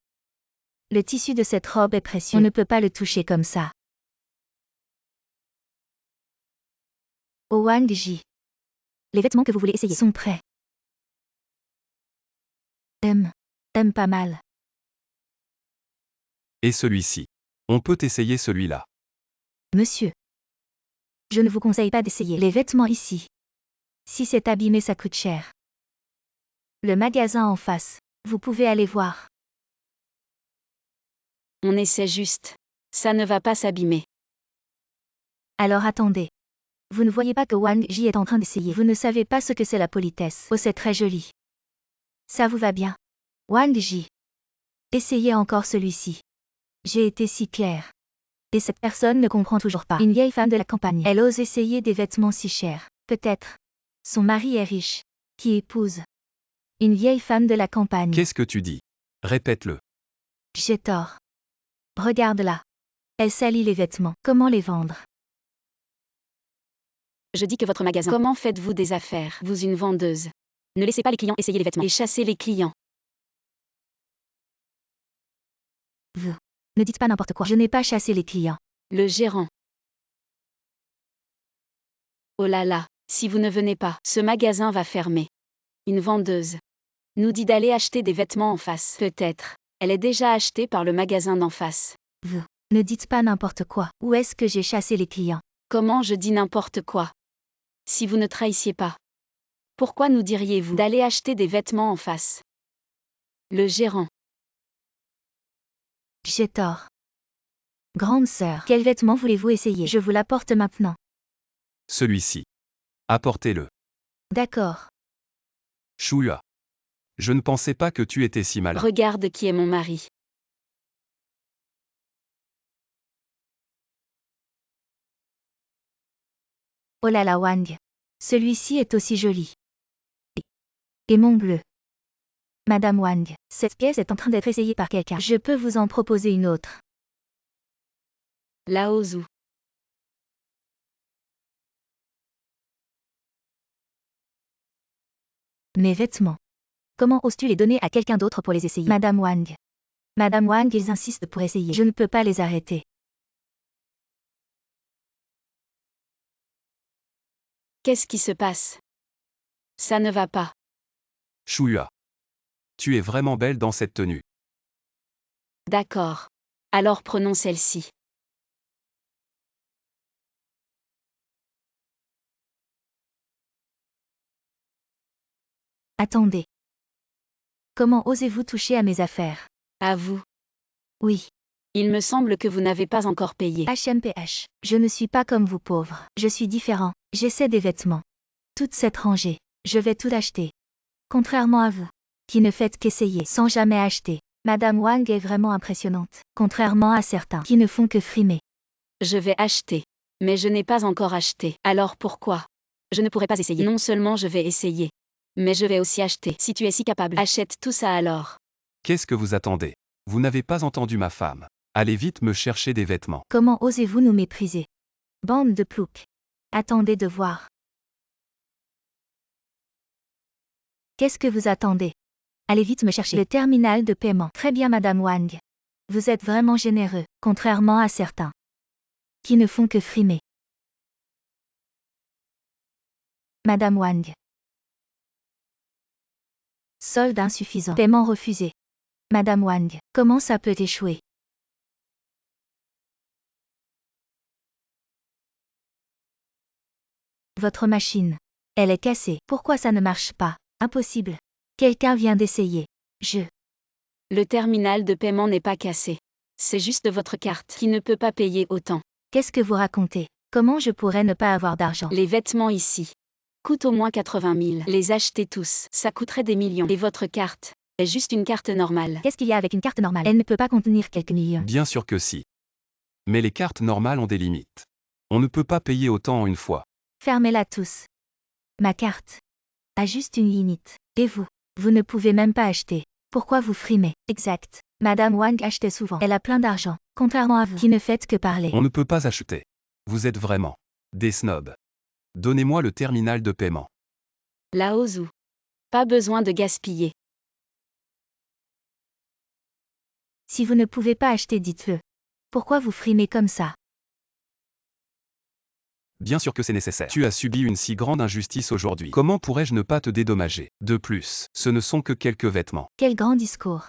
Speaker 3: Le tissu de cette robe est précieux. On ne peut pas le toucher comme ça. Oh Wang Ji. Les vêtements que vous voulez essayer sont prêts. Aime pas mal.
Speaker 4: Et celui-ci. On peut essayer celui-là.
Speaker 3: Monsieur. Je ne vous conseille pas d'essayer les vêtements ici. Si c'est abîmé, ça coûte cher. Le magasin en face. Vous pouvez aller voir.
Speaker 1: On essaie juste. Ça ne va pas s'abîmer.
Speaker 3: Alors attendez. Vous ne voyez pas que Wang Ji est en train d'essayer. Vous ne savez pas ce que c'est la politesse. Oh, c'est très joli. Ça vous va bien. Wang Ji. Essayez encore celui-ci. J'ai été si claire. Et cette personne ne comprend toujours pas. Une vieille femme de la campagne. Elle ose essayer des vêtements si chers. Peut-être. Son mari est riche. Qui épouse une vieille femme de la campagne.
Speaker 4: Qu'est-ce que tu dis? Répète-le.
Speaker 3: J'ai tort. Regarde-la. Elle salit les vêtements. Comment les vendre?
Speaker 1: Je dis que votre magasin. Comment faites-vous des affaires, vous une vendeuse? Ne laissez pas les clients essayer les vêtements et chassez les clients.
Speaker 3: Vous. Ne dites pas n'importe quoi. Je n'ai pas chassé les clients.
Speaker 1: Le gérant. Oh là là, si vous ne venez pas, ce magasin va fermer. Une vendeuse nous dit d'aller acheter des vêtements en face. Peut-être. Elle est déjà achetée par le magasin d'en face.
Speaker 3: Vous. Ne dites pas n'importe quoi. Où est-ce que j'ai chassé les clients?
Speaker 1: Comment je dis n'importe quoi? Si vous ne trahissiez pas. Pourquoi nous diriez-vous d'aller acheter des vêtements en face? Le gérant.
Speaker 3: J'ai tort. Grande sœur, quel vêtement voulez-vous essayer? Je vous l'apporte maintenant.
Speaker 4: Celui-ci. Apportez-le.
Speaker 3: D'accord.
Speaker 4: Chouya. Je ne pensais pas que tu étais si malin.
Speaker 1: Regarde qui est mon mari.
Speaker 3: Oh là là Wang. Celui-ci est aussi joli. Et mon bleu. Madame Wang, cette pièce est en train d'être essayée par quelqu'un. Je peux vous en proposer une autre.
Speaker 1: Laozu.
Speaker 3: Mes vêtements. Comment oses-tu les donner à quelqu'un d'autre pour les essayer? Madame Wang. Madame Wang, ils insistent pour essayer. Je ne peux pas les arrêter.
Speaker 1: Qu'est-ce qui se passe? Ça ne va pas.
Speaker 4: Chouya. Tu es vraiment belle dans cette tenue.
Speaker 1: D'accord. Alors prenons celle-ci.
Speaker 3: Attendez. Comment osez-vous toucher à mes affaires?
Speaker 1: À vous.
Speaker 3: Oui.
Speaker 1: Il me semble que vous n'avez pas encore payé.
Speaker 3: HMPH. Je ne suis pas comme vous pauvres. Je suis différent. J'essaie des vêtements. Toute cette rangée. Je vais tout acheter. Contrairement à vous, qui ne faites qu'essayer sans jamais acheter. Madame Wang est vraiment impressionnante. Contrairement à certains qui ne font que frimer.
Speaker 1: Je vais acheter. Mais je n'ai pas encore acheté. Alors pourquoi? Je ne pourrai pas essayer. Non seulement je vais essayer. Mais je vais aussi acheter. Si tu es si capable, achète tout ça alors.
Speaker 4: Qu'est-ce que vous attendez? Vous n'avez pas entendu ma femme. Allez vite me chercher des vêtements.
Speaker 3: Comment osez-vous nous mépriser? Bande de ploucs. Attendez de voir. Qu'est-ce que vous attendez? Allez vite me chercher le terminal de paiement. Très bien Madame Wang. Vous êtes vraiment généreux, contrairement à certains qui ne font que frimer. Madame Wang. Solde insuffisant. Paiement refusé. Madame Wang, comment ça peut échouer? Votre machine. Elle est cassée. Pourquoi ça ne marche pas? Impossible. Quelqu'un vient d'essayer.
Speaker 1: Le terminal de paiement n'est pas cassé. C'est juste votre carte qui ne peut pas payer autant.
Speaker 3: Qu'est-ce que vous racontez? Comment je pourrais ne pas avoir d'argent?
Speaker 1: Les vêtements ici coûtent au moins 80 000. Les acheter tous, ça coûterait des millions. Et votre carte est juste une carte normale.
Speaker 3: Qu'est-ce qu'il y a avec une carte normale? Elle ne peut pas contenir quelques millions.
Speaker 4: Bien sûr que si. Mais les cartes normales ont des limites. On ne peut pas payer autant en une fois.
Speaker 3: Fermez-la tous. Ma carte a juste une limite. Et vous? Vous ne pouvez même pas acheter. Pourquoi vous frimez? Exact. Madame Wang achetait souvent. Elle a plein d'argent. Contrairement à vous, qui ne faites que parler.
Speaker 4: On ne peut pas acheter. Vous êtes vraiment des snobs. Donnez-moi le terminal de paiement.
Speaker 1: Lao Zhu. Pas besoin de gaspiller.
Speaker 3: Si vous ne pouvez pas acheter, dites-le. Pourquoi vous frimez comme ça?
Speaker 4: Bien sûr que c'est nécessaire. Tu as subi une si grande injustice aujourd'hui. Comment pourrais-je ne pas te dédommager? De plus, ce ne sont que quelques vêtements.
Speaker 3: Quel grand discours.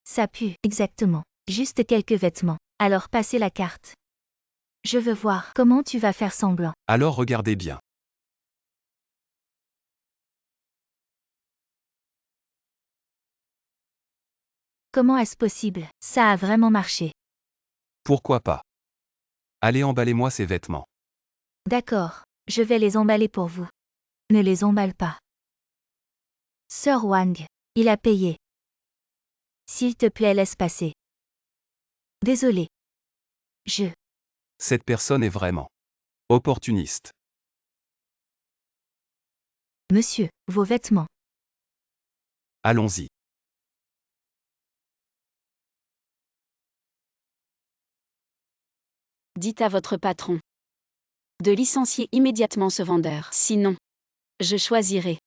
Speaker 3: Ça pue, exactement. Juste quelques vêtements. Alors passez la carte. Je veux voir comment tu vas faire semblant.
Speaker 4: Alors regardez bien.
Speaker 3: Comment est-ce possible? Ça a vraiment marché.
Speaker 4: Pourquoi pas? Allez, emballez-moi ces vêtements.
Speaker 3: D'accord, je vais les emballer pour vous. Ne les emballe pas. Sir Wang, il a payé. S'il te plaît, laisse passer. Désolé.
Speaker 4: Cette personne est vraiment opportuniste.
Speaker 3: Monsieur, vos vêtements.
Speaker 4: Allons-y.
Speaker 1: Dites à votre patron de licencier immédiatement ce vendeur. Sinon, je choisirai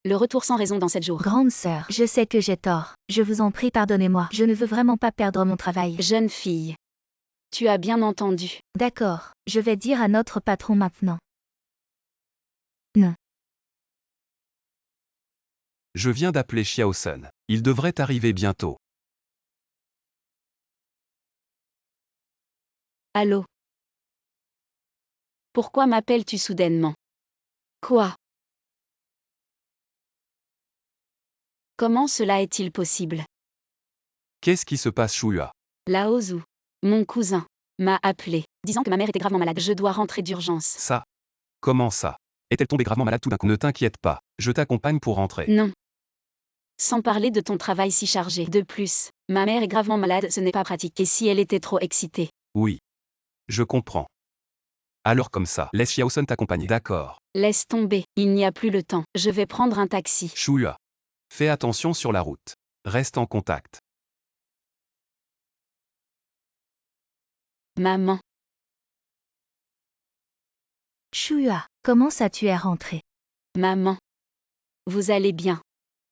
Speaker 1: le retour sans raison dans 7 jours.
Speaker 3: Grande sœur, je sais que j'ai tort. Je vous en prie, pardonnez-moi. Je ne veux vraiment pas perdre mon travail.
Speaker 1: Jeune fille. Tu as bien entendu.
Speaker 3: D'accord, je vais dire à notre patron maintenant.
Speaker 4: Je viens d'appeler Xiao Sun. Il devrait arriver bientôt.
Speaker 1: Allô? Pourquoi m'appelles-tu soudainement? Quoi? Comment cela est-il possible?
Speaker 4: Qu'est-ce qui se passe, Shuya?
Speaker 1: Lao Zhu, mon cousin, m'a appelé, disant que ma mère était gravement malade. Je dois rentrer d'urgence.
Speaker 4: Ça? Comment ça? Est-elle tombée gravement malade tout d'un coup? Ne t'inquiète pas, je t'accompagne pour rentrer.
Speaker 1: Non. Sans parler de ton travail si chargé. De plus, ma mère est gravement malade, ce n'est pas pratique. Et si elle était trop excitée?
Speaker 4: Oui. Je comprends. Alors comme ça, laisse Xiao Sun t'accompagner. D'accord.
Speaker 1: Laisse tomber, il n'y a plus le temps. Je vais prendre un taxi.
Speaker 4: Shuya. Fais attention sur la route. Reste en contact.
Speaker 1: Maman.
Speaker 3: Shuya, comment ça tu es rentré?
Speaker 1: Maman. Vous allez bien?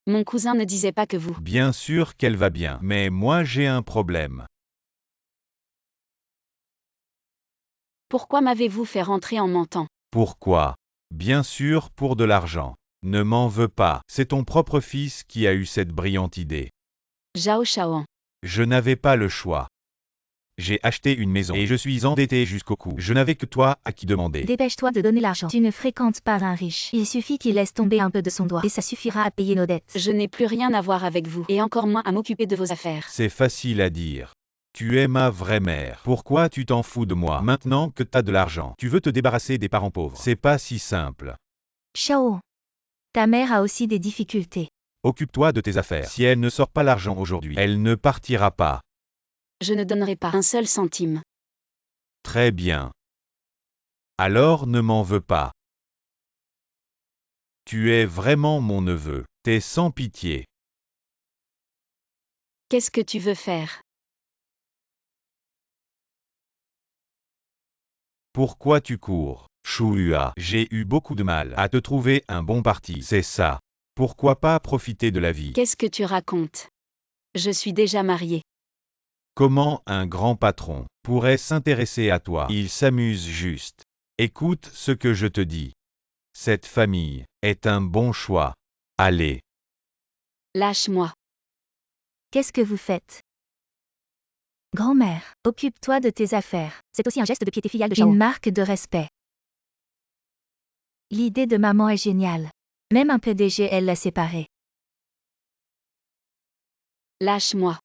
Speaker 1: Mon cousin ne disait pas que vous.
Speaker 2: Bien sûr qu'elle va bien, mais moi j'ai un problème.
Speaker 1: Pourquoi m'avez-vous fait rentrer en mentant?
Speaker 2: Pourquoi? Bien sûr pour de l'argent. Ne m'en veux pas, c'est ton propre fils qui a eu cette brillante idée.
Speaker 1: Zhao Shaoan.
Speaker 2: Je n'avais pas le choix. J'ai acheté une maison et je suis endetté jusqu'au cou. Je n'avais que toi à qui demander.
Speaker 3: Dépêche-toi de donner l'argent. Tu ne fréquentes pas un riche. Il suffit qu'il laisse tomber un peu de son doigt et ça suffira à payer nos dettes.
Speaker 1: Je n'ai plus rien à voir avec vous, et encore moins à m'occuper de vos affaires.
Speaker 2: C'est facile à dire. Tu es ma vraie mère. Pourquoi tu t'en fous de moi maintenant que t'as de l'argent? Tu veux te débarrasser des parents pauvres. C'est pas si simple.
Speaker 3: Shao. Ta mère a aussi des difficultés.
Speaker 2: Occupe-toi de tes affaires. Si elle ne sort pas l'argent aujourd'hui, elle ne partira pas.
Speaker 1: Je ne donnerai pas un seul centime.
Speaker 2: Très bien. Alors ne m'en veux pas. Tu es vraiment mon neveu. T'es sans pitié.
Speaker 1: Qu'est-ce que tu veux faire?
Speaker 2: Pourquoi tu cours? Shuya, j'ai eu beaucoup de mal à te trouver un bon parti. C'est ça. Pourquoi pas profiter de la vie?
Speaker 1: Qu'est-ce que tu racontes? Je suis déjà mariée.
Speaker 2: Comment un grand patron pourrait s'intéresser à toi? Il s'amuse juste. Écoute ce que je te dis. Cette famille est un bon choix. Allez.
Speaker 1: Lâche-moi.
Speaker 3: Qu'est-ce que vous faites? Grand-mère, occupe-toi de tes affaires. C'est aussi un geste de piété filiale de Shao. Une marque de respect. L'idée de maman est géniale. Même un PDG, elle l'a séparé.
Speaker 1: Lâche-moi.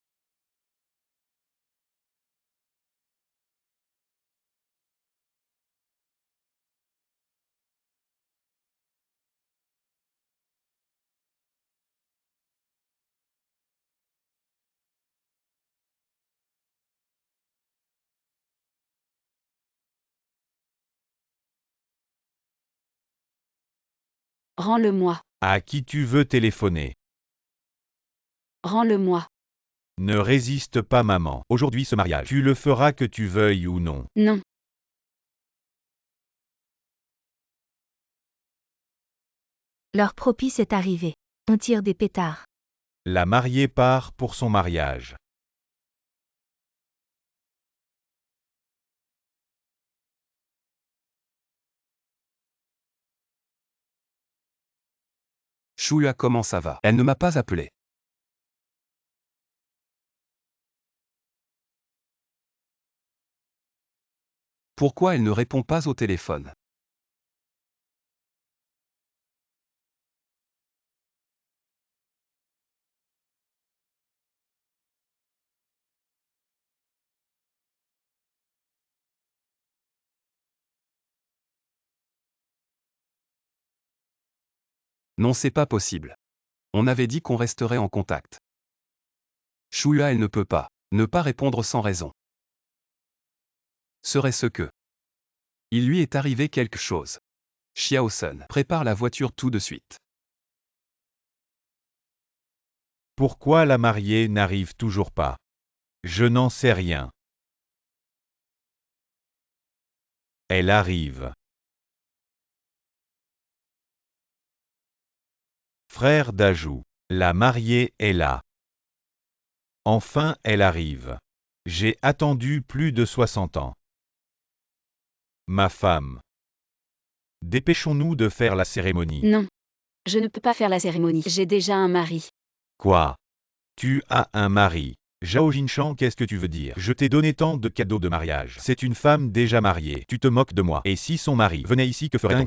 Speaker 1: Rends-le-moi.
Speaker 2: À qui tu veux téléphoner?
Speaker 1: Rends-le-moi.
Speaker 2: Ne résiste pas maman. Aujourd'hui ce mariage, tu le feras que tu veuilles ou non.
Speaker 1: Non.
Speaker 3: L'heure propice est arrivée. On tire des pétards.
Speaker 2: La mariée part pour son mariage.
Speaker 4: Chouya, comment ça va? Elle ne m'a pas appelé. Pourquoi elle ne répond pas au téléphone? Non, c'est pas possible. On avait dit qu'on resterait en contact. Chouya, elle ne peut pas ne pas répondre sans raison. Serait-ce que il lui est arrivé quelque chose? Xiaosun, prépare la voiture tout de suite.
Speaker 2: Pourquoi la mariée n'arrive toujours pas? Je n'en sais rien. Elle arrive. Frère d'Ajou. La mariée est là. Enfin, elle arrive. J'ai attendu plus de 60 ans. Ma femme. Dépêchons-nous de faire la cérémonie.
Speaker 1: Non. Je ne peux pas faire la cérémonie. J'ai déjà un mari.
Speaker 2: Quoi? Tu as un mari. Zhao Jinshan, qu'est-ce que tu veux dire? Je t'ai donné tant de cadeaux de mariage. C'est une femme déjà mariée. Tu te moques de moi. Et si son mari venait ici, que ferait-on?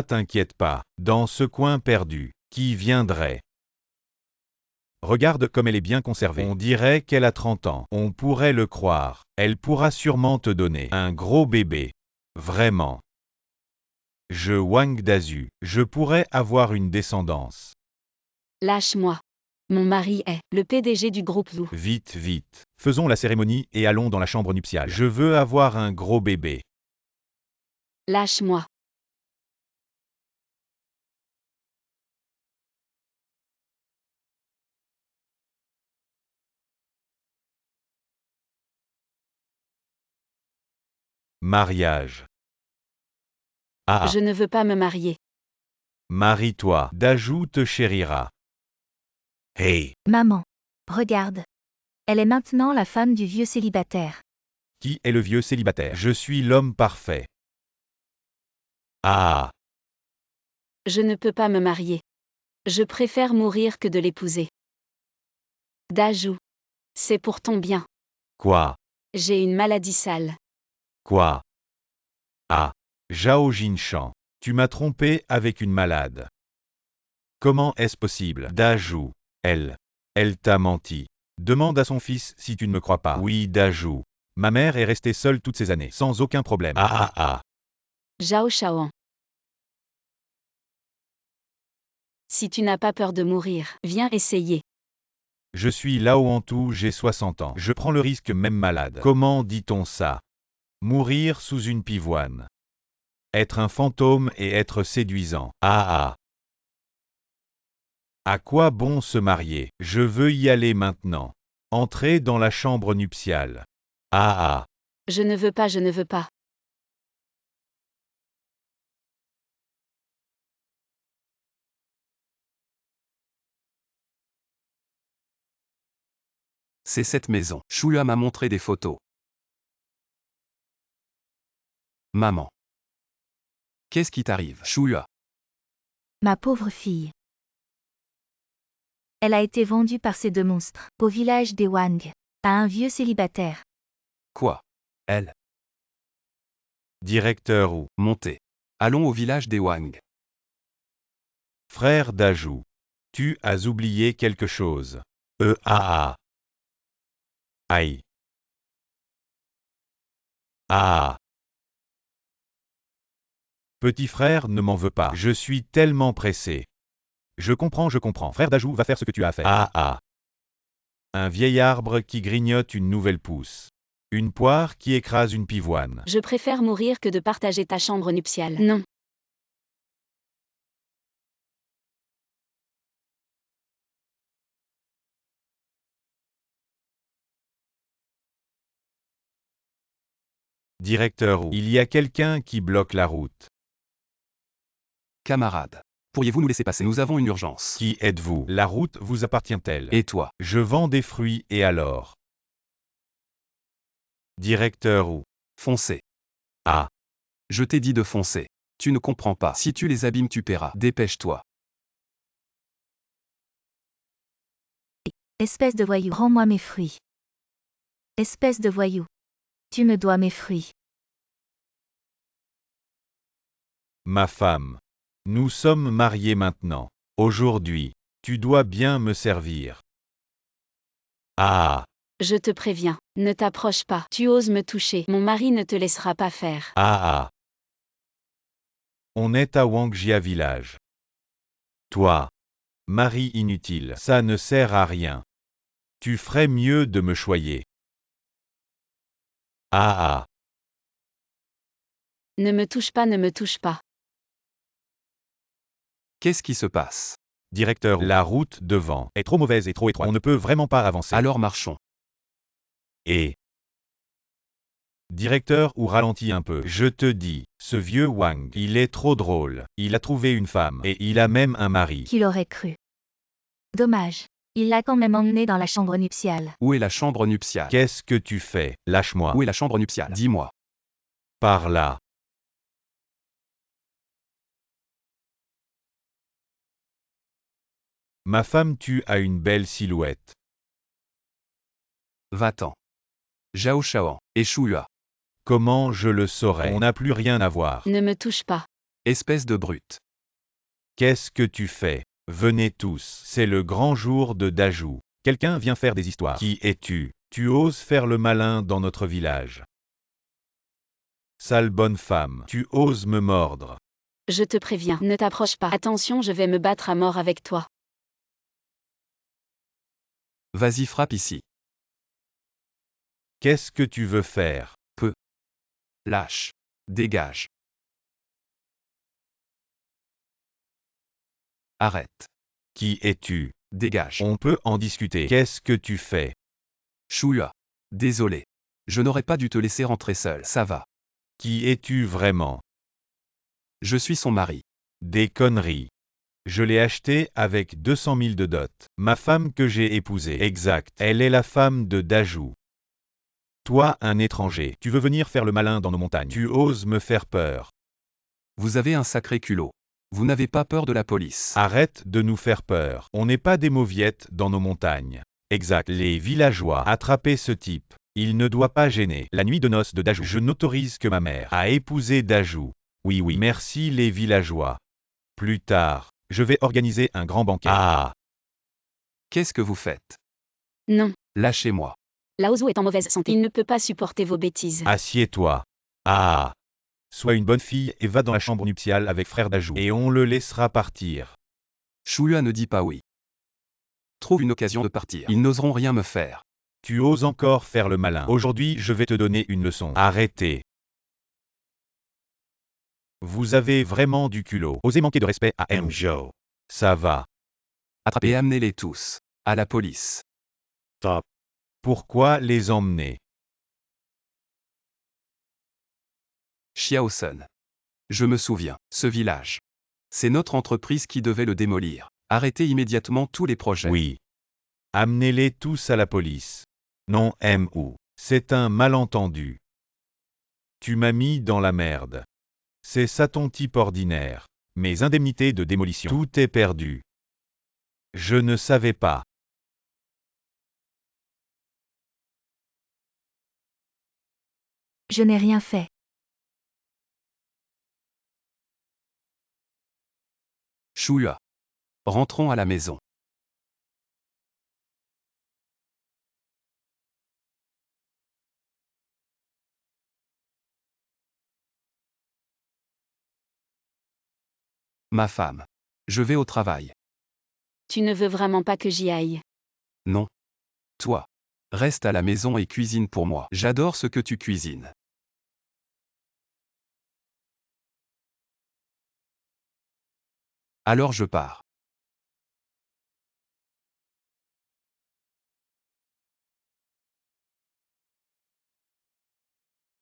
Speaker 2: T'inquiète pas. Dans ce coin perdu, qui viendrait? Regarde comme elle est bien conservée. On dirait qu'elle a 30 ans. On pourrait le croire. Elle pourra sûrement te donner un gros bébé. Vraiment. Je Wang Dazu. Je pourrais avoir une descendance.
Speaker 1: Lâche-moi. Mon mari est le PDG du groupe Zhou.
Speaker 2: Vite, vite. Faisons la cérémonie et allons dans la chambre nuptiale. Je veux avoir un gros bébé.
Speaker 1: Lâche-moi.
Speaker 2: Mariage. Ah,
Speaker 1: Je ne veux pas me marier.
Speaker 2: marie-toi. Dajou te chérira. Hey,
Speaker 3: Maman. Regarde. Elle est maintenant la femme du vieux célibataire.
Speaker 2: qui est le vieux célibataire? Je suis l'homme parfait. Ah,
Speaker 1: Je ne peux pas me marier. Je préfère mourir que de l'épouser. Dajou. C'est pour ton bien.
Speaker 2: quoi?
Speaker 1: J'ai une maladie sale.
Speaker 2: Quoi? Ah, Zhao Jinshan. Tu m'as trompé avec une malade. Comment est-ce possible? Dajou. Elle t'a menti. Demande à son fils si tu ne me crois pas. Oui, Dajou. Ma mère est restée seule toutes ces années, sans aucun problème. Ah.
Speaker 1: Zhao Shaoan. Si tu n'as pas peur de mourir, viens essayer.
Speaker 2: Je suis Lao Hantou, j'ai 60 ans. Je prends le risque même malade. Comment dit-on ça? Mourir sous une pivoine. Être un fantôme et être séduisant. Ah. À quoi bon se marier? Je veux y aller maintenant. Entrer dans la chambre nuptiale. Ah.
Speaker 1: Je ne veux pas, je ne veux pas.
Speaker 4: C'est cette maison. Chouya m'a montré des photos. Maman. Qu'est-ce qui t'arrive, Chouya?
Speaker 3: Ma pauvre fille. Elle a été vendue par ces deux monstres, au village des Wang, à un vieux célibataire.
Speaker 4: Quoi? Elle?
Speaker 2: Directeur ou
Speaker 4: Montez. Allons au village des Wang.
Speaker 2: frère d'Ajou. Tu as oublié quelque chose. Aïe. Ah. Petit frère, ne m'en veux pas. Je suis tellement pressé. Je comprends. Frère d'Ajou va faire ce que tu as fait. Ah. Un vieil arbre qui grignote une nouvelle pousse. Une poire qui écrase une pivoine.
Speaker 1: Je préfère mourir que de partager ta chambre nuptiale. Non.
Speaker 2: Directeur, il y a quelqu'un qui bloque la route.
Speaker 4: Camarade. Pourriez-vous nous laisser passer? Nous avons une urgence.
Speaker 2: Qui êtes-vous? La route vous appartient-elle?
Speaker 4: Et toi?
Speaker 2: Je vends des fruits et alors? Directeur.
Speaker 4: Foncez.
Speaker 2: Ah.
Speaker 4: Je t'ai dit de foncer. Tu ne comprends pas. Si tu les abîmes, tu paieras. Dépêche-toi.
Speaker 3: Espèce de voyou, rends-moi mes fruits. Espèce de voyou. Tu me dois mes fruits.
Speaker 2: Ma femme. Nous sommes mariés maintenant. Aujourd'hui, tu dois bien me servir. Ah.
Speaker 1: Je te préviens, ne t'approche pas. Tu oses me toucher. Mon mari ne te laissera pas faire.
Speaker 2: Ah. On est à Wangjia village. Toi. Mari inutile, ça ne sert à rien. Tu ferais mieux de me choyer. Ah.
Speaker 1: Ne me touche pas, ne me touche pas.
Speaker 4: Qu'est-ce qui se passe?
Speaker 2: Directeur, la route devant est trop mauvaise et trop étroite. On ne peut vraiment pas avancer.
Speaker 4: Alors marchons.
Speaker 2: Et directeur, ou ralentis un peu. Je te dis, ce vieux Wang, il est trop drôle. Il a trouvé une femme, et il a même un mari.
Speaker 3: Qui l'aurait cru? Dommage. Il l'a quand même emmené dans la chambre nuptiale.
Speaker 4: Où est la chambre nuptiale?
Speaker 2: Qu'est-ce que tu fais? Lâche-moi.
Speaker 4: Où est la chambre nuptiale? Dis-moi.
Speaker 2: Par là. Ma femme, tu as une belle silhouette.
Speaker 4: Va-t'en. Zhao Shaoan. Et Shuyua.
Speaker 2: Comment je le saurais? On n'a plus rien à voir.
Speaker 1: Ne me touche pas.
Speaker 4: Espèce de brute.
Speaker 2: Qu'est-ce que tu fais? Venez tous, c'est le grand jour de Dajou. Quelqu'un vient faire des histoires. Qui es-tu? Tu oses faire le malin dans notre village. Sale bonne femme, tu oses me mordre.
Speaker 1: Je te préviens, ne t'approche pas. Attention, je vais me battre à mort avec toi.
Speaker 4: Vas-y, frappe ici.
Speaker 2: Qu'est-ce que tu veux faire?
Speaker 4: Lâche. Dégage. Arrête.
Speaker 2: Qui es-tu?
Speaker 4: Dégage.
Speaker 2: On peut en discuter. Qu'est-ce que tu fais?
Speaker 4: Shuyua. Désolé. Je n'aurais pas dû te laisser rentrer seul. Ça va.
Speaker 2: Qui es-tu vraiment?
Speaker 4: Je suis son mari.
Speaker 2: Des conneries. Je l'ai acheté avec 200 000 de dot. Ma femme que j'ai épousée. Exact. Elle est la femme de Dajou. Toi, un étranger, tu veux venir faire le malin dans nos montagnes. Tu oses me faire peur.
Speaker 4: Vous avez un sacré culot. Vous n'avez pas peur de la police.
Speaker 2: Arrête de nous faire peur. On n'est pas des mauviettes dans nos montagnes. Exact. Les villageois, attrapez ce type. Il ne doit pas gêner. La nuit de noces de Dajou. Je n'autorise que ma mère à épouser Dajou. Oui, oui. Merci les villageois. Plus tard, je vais organiser un grand banquet. Ah.
Speaker 4: Qu'est-ce que vous faites?
Speaker 1: Non.
Speaker 4: Lâchez-moi.
Speaker 1: Laozu est en mauvaise santé. Il ne peut pas supporter vos bêtises.
Speaker 2: Assieds-toi. Ah. Sois une bonne fille et va dans la chambre nuptiale avec frère Dajou. Et on le laissera partir.
Speaker 4: Shuyua ne dit pas oui. Trouve une occasion de partir. Ils n'oseront rien me faire.
Speaker 2: Tu oses encore faire le malin. Aujourd'hui, je vais te donner une leçon. Arrêtez. Vous avez vraiment du culot. Osez manquer de respect à Mjo. Ça va.
Speaker 4: Attrapez et amenez-les tous. À la police.
Speaker 2: Top. Pourquoi les emmener?
Speaker 4: Xiaosun. Je me souviens, ce village. C'est notre entreprise qui devait le démolir. Arrêtez immédiatement tous les projets.
Speaker 2: Oui. Amenez-les tous à la police. Non, Mu. C'est un malentendu. Tu m'as mis dans la merde. C'est ça ton type ordinaire. Mes indemnités de démolition. Tout est perdu. Je ne savais pas.
Speaker 3: Je n'ai rien fait.
Speaker 4: Shuyua. Rentrons à la maison. Ma femme. Je vais au travail.
Speaker 1: Tu ne veux vraiment pas que j'y aille.
Speaker 4: Non. Toi. Reste à la maison et cuisine pour moi. J'adore ce que tu cuisines. Alors je pars.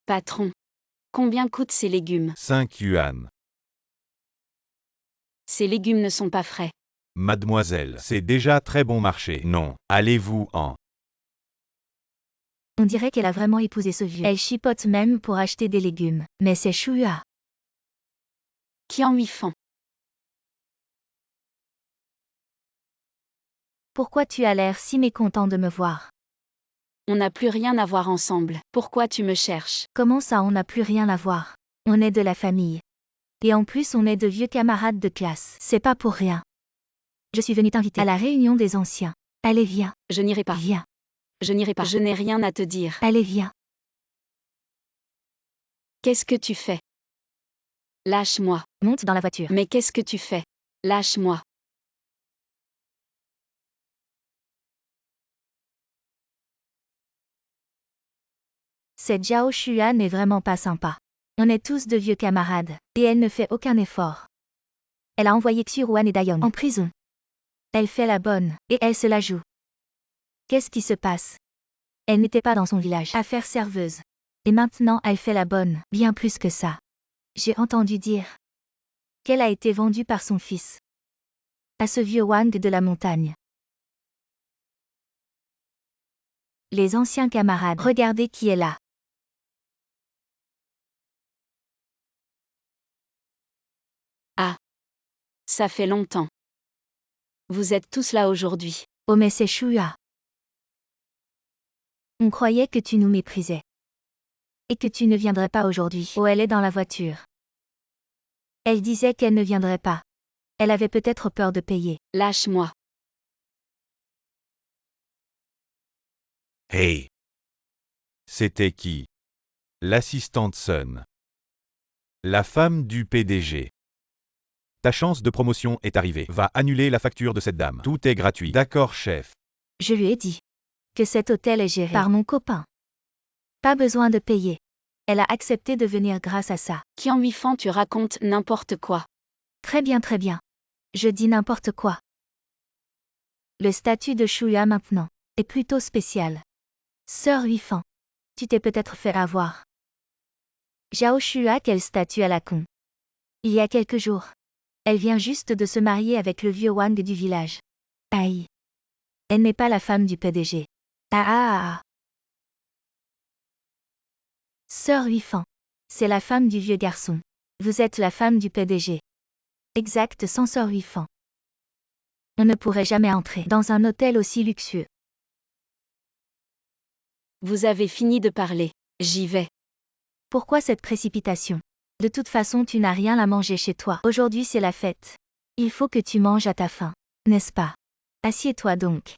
Speaker 1: Patron. Combien coûtent ces légumes?
Speaker 2: 5 yuan.
Speaker 1: Ces légumes ne sont pas frais.
Speaker 2: Mademoiselle, c'est déjà très bon marché. Non, allez-vous-en.
Speaker 3: On dirait qu'elle a vraiment épousé ce vieux. Elle chipote même pour acheter des légumes. Mais c'est Shuya.
Speaker 1: Qian Huifang.
Speaker 3: Pourquoi tu as l'air si mécontent de me voir?
Speaker 1: On n'a plus rien à voir ensemble. Pourquoi tu me cherches?
Speaker 3: Comment ça on n'a plus rien à voir? On est de la famille. Et en plus on est de vieux camarades de classe. C'est pas pour rien. Je suis venue t'inviter à la réunion des anciens. Allez viens.
Speaker 1: Je n'irai pas.
Speaker 3: Viens.
Speaker 1: Je n'irai pas. Je n'ai rien à te dire.
Speaker 3: Allez viens.
Speaker 1: Qu'est-ce que tu fais? Lâche-moi.
Speaker 3: Monte dans la voiture.
Speaker 1: Mais qu'est-ce que tu fais? Lâche-moi.
Speaker 3: Cette Zhao Xuan n'est vraiment pas sympa. On est tous de vieux camarades, et elle ne fait aucun effort. Elle a envoyé Xuan et Dayong en prison. Elle fait la bonne, et elle se la joue. Qu'est-ce qui se passe? Elle n'était pas dans son village à faire serveuse. Et maintenant elle fait la bonne, bien plus que ça. J'ai entendu dire qu'elle a été vendue par son fils à ce vieux Wang de la montagne. Les anciens camarades, regardez qui est là.
Speaker 1: Ah. Ça fait longtemps. Vous êtes tous là aujourd'hui.
Speaker 3: Oh mais c'est Shuya. On croyait que tu nous méprisais. Et que tu ne viendrais pas aujourd'hui. Oh elle est dans la voiture. Elle disait qu'elle ne viendrait pas. Elle avait peut-être peur de payer.
Speaker 1: Lâche-moi.
Speaker 2: Hey. C'était qui? L'assistante Sun. La femme du PDG. Ta chance de promotion est arrivée. Va annuler la facture de cette dame. Tout est gratuit. D'accord, chef.
Speaker 3: Je lui ai dit que cet hôtel est géré par mon copain. Pas besoin de payer. Elle a accepté de venir grâce à ça.
Speaker 1: Qian Huifang, tu racontes n'importe quoi.
Speaker 3: Très bien, très bien. Je dis n'importe quoi. Le statut de Shuya maintenant est plutôt spécial. Sœur Huifang, tu t'es peut-être fait avoir. Zhao Shua, quel statut à la con. Il y a quelques jours. Elle vient juste de se marier avec le vieux Wang du village. Aïe. Elle n'est pas la femme du PDG. Ah. Sœur Huifang. C'est la femme du vieux garçon. Vous êtes la femme du PDG. Exact, sans Sœur Huifang. On ne pourrait jamais entrer dans un hôtel aussi luxueux.
Speaker 1: Vous avez fini de parler. J'y vais.
Speaker 3: Pourquoi cette précipitation? De toute façon, tu n'as rien à manger chez toi. Aujourd'hui, c'est la fête. Il faut que tu manges à ta faim, n'est-ce pas? Assieds-toi donc.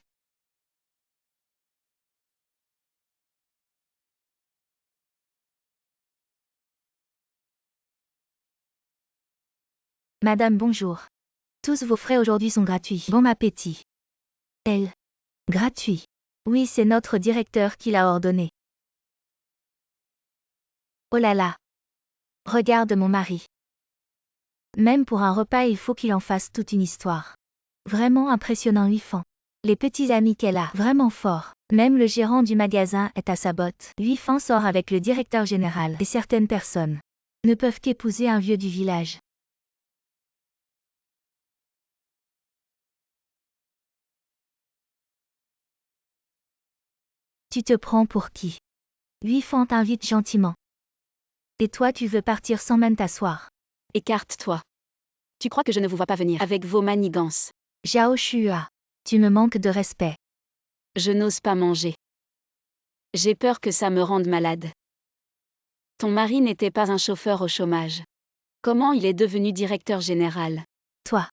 Speaker 3: Madame, bonjour. Tous vos frais aujourd'hui sont gratuits. Bon appétit. Elle. Gratuit. Oui, c'est notre directeur qui l'a ordonné. Oh là là. Regarde mon mari. Même pour un repas, il faut qu'il en fasse toute une histoire. Vraiment impressionnant Huifang. Les petits amis qu'elle a, vraiment fort. Même le gérant du magasin est à sa botte. Huifang sort avec le directeur général et certaines personnes ne peuvent qu'épouser un vieux du village. Tu te prends pour qui? Huifang t'invite gentiment. Et toi tu veux partir sans même t'asseoir.
Speaker 1: Écarte-toi. Tu crois que je ne vous vois pas venir avec vos manigances?
Speaker 3: Zhao Shua. Tu me manques de respect.
Speaker 1: Je n'ose pas manger. J'ai peur que ça me rende malade. Ton mari n'était pas un chauffeur au chômage. Comment il est devenu directeur général?
Speaker 3: Toi.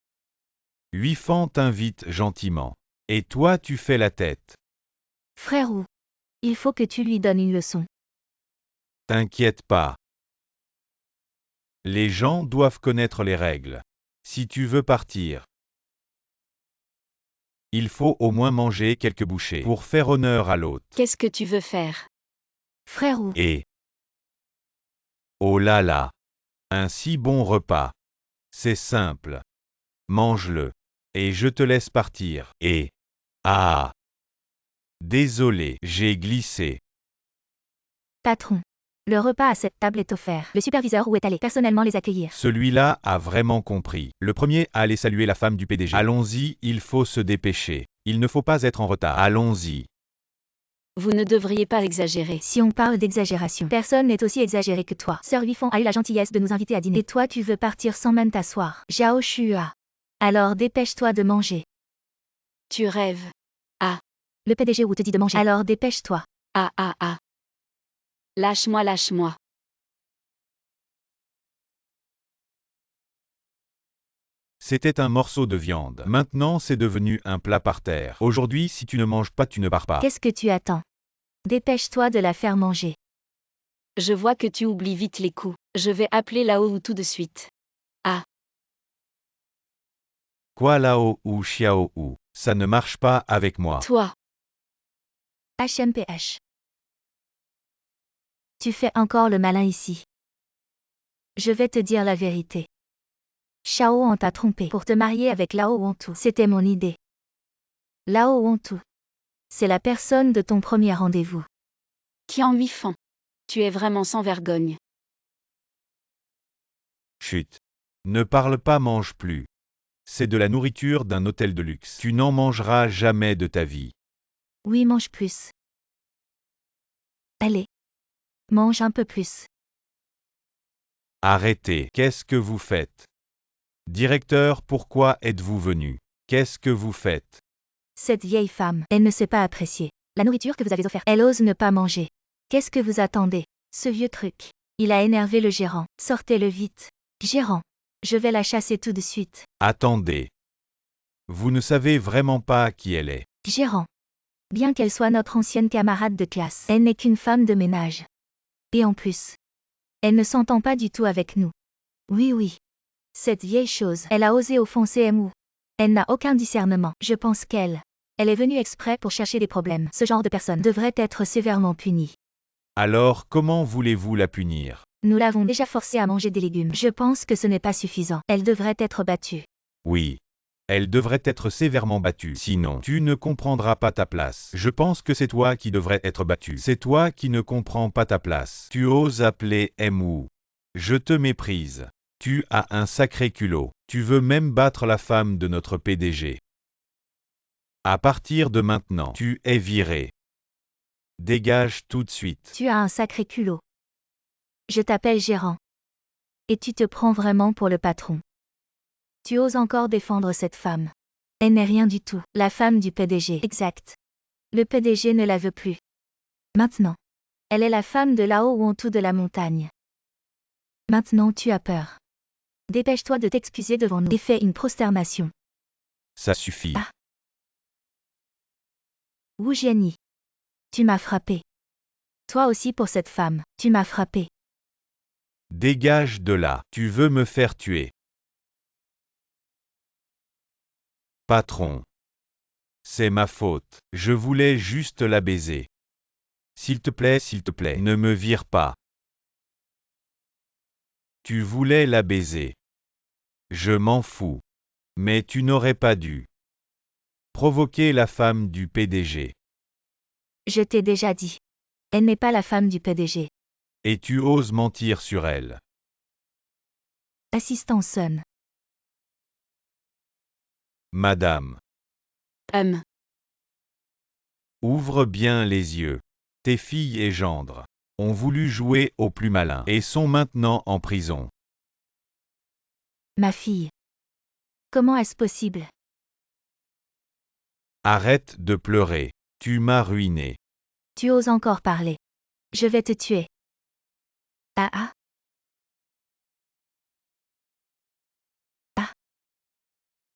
Speaker 2: Huifang t'invite gentiment. Et toi tu fais la tête.
Speaker 3: Frérot. Il faut que tu lui donnes une leçon.
Speaker 2: T'inquiète pas. Les gens doivent connaître les règles. Si tu veux partir, il faut au moins manger quelques bouchées pour faire honneur à l'hôte.
Speaker 1: Qu'est-ce que tu veux faire?
Speaker 3: Frérot.
Speaker 2: Et oh là là, un si bon repas. C'est simple. Mange-le. Et je te laisse partir. Et ah, désolé, j'ai glissé.
Speaker 3: Patron. Le repas à cette table est offert. Le superviseur où est allé personnellement les accueillir.
Speaker 2: Celui-là a vraiment compris. Le premier à aller saluer la femme du PDG. Allons-y, il faut se dépêcher. Il ne faut pas être en retard. Allons-y.
Speaker 1: Vous ne devriez pas exagérer.
Speaker 3: Si on parle d'exagération, personne n'est aussi exagéré que toi. Sœur Vifon a eu la gentillesse de nous inviter à dîner. Et toi tu veux partir sans même t'asseoir. Zhao Shua. Alors dépêche-toi de manger.
Speaker 1: Tu rêves.
Speaker 3: Le PDG Wu te dit de manger. Alors dépêche-toi.
Speaker 1: Ah. Lâche-moi, lâche-moi.
Speaker 2: C'était un morceau de viande. Maintenant, c'est devenu un plat par terre. Aujourd'hui, si tu ne manges pas, tu ne pars pas.
Speaker 3: Qu'est-ce que tu attends? Dépêche-toi de la faire manger.
Speaker 1: Je vois que tu oublies vite les coups. Je vais appeler Lao tout de suite.
Speaker 2: Quoi Lao ou Xiao ou? Ça ne marche pas avec moi.
Speaker 1: Toi,
Speaker 3: HMPH. Tu fais encore le malin ici. Je vais te dire la vérité. Xiao on t'a trompé pour te marier avec Lao Wontu. C'était mon idée. Lao Wontu. C'est la personne de ton premier rendez-vous.
Speaker 1: Qian Huifeng. Tu es vraiment sans vergogne.
Speaker 2: Chut. Ne parle pas, mange plus. C'est de la nourriture d'un hôtel de luxe. Tu n'en mangeras jamais de ta vie.
Speaker 3: Oui, mange plus. Allez. Mange un peu plus.
Speaker 2: Arrêtez. Qu'est-ce que vous faites? Directeur, pourquoi êtes-vous venu? Qu'est-ce que vous faites?
Speaker 3: Cette vieille femme, elle ne sait pas apprécier la nourriture que vous avez offerte. Elle ose ne pas manger. Qu'est-ce que vous attendez? Ce vieux truc. Il a énervé le gérant. Sortez-le vite. Gérant. Je vais la chasser tout de suite.
Speaker 2: Attendez. Vous ne savez vraiment pas qui elle est.
Speaker 3: Gérant. Bien qu'elle soit notre ancienne camarade de classe, elle n'est qu'une femme de ménage. Et en plus, elle ne s'entend pas du tout avec nous. Oui. Cette vieille chose, elle a osé offenser Mu. Elle n'a aucun discernement. Je pense qu'elle est venue exprès pour chercher des problèmes. Ce genre de personne devrait être sévèrement punie.
Speaker 2: Alors, comment voulez-vous la punir?
Speaker 3: Nous l'avons déjà forcée à manger des légumes. Je pense que ce n'est pas suffisant. Elle devrait être battue.
Speaker 2: Oui. Elle devrait être sévèrement battue. Sinon, tu ne comprendras pas ta place. Je pense que c'est toi qui devrais être battu. C'est toi qui ne comprends pas ta place. Tu oses appeler Mu. Je te méprise. Tu as un sacré culot. Tu veux même battre la femme de notre PDG. À partir de maintenant, tu es viré. Dégage tout de suite.
Speaker 3: Tu as un sacré culot. Je t'appelle gérant. Et tu te prends vraiment pour le patron. Tu oses encore défendre cette femme. Elle n'est rien du tout. La femme du PDG. Exact. Le PDG ne la veut plus. Maintenant. Elle est la femme de Lao Wontu de la montagne. Maintenant tu as peur. Dépêche-toi de t'excuser devant nous et fais une prosternation.
Speaker 2: Ça suffit.
Speaker 3: Ah. Wu Jianyi. Tu m'as frappé. Toi aussi pour cette femme, tu m'as frappé.
Speaker 2: Dégage de là. Tu veux me faire tuer. Patron. C'est ma faute. Je voulais juste la baiser. S'il te plaît, ne me vire pas. Tu voulais la baiser. Je m'en fous. Mais tu n'aurais pas dû provoquer la femme du PDG.
Speaker 3: Je t'ai déjà dit. Elle n'est pas la femme du PDG.
Speaker 2: Et tu oses mentir sur elle.
Speaker 3: Assistant sonne.
Speaker 2: Madame. Ouvre bien les yeux. Tes filles et gendres ont voulu jouer au plus malin et sont maintenant en prison.
Speaker 3: Ma fille. Comment est-ce possible?
Speaker 2: Arrête de pleurer. Tu m'as ruiné.
Speaker 3: Tu oses encore parler. Je vais te tuer. Ah.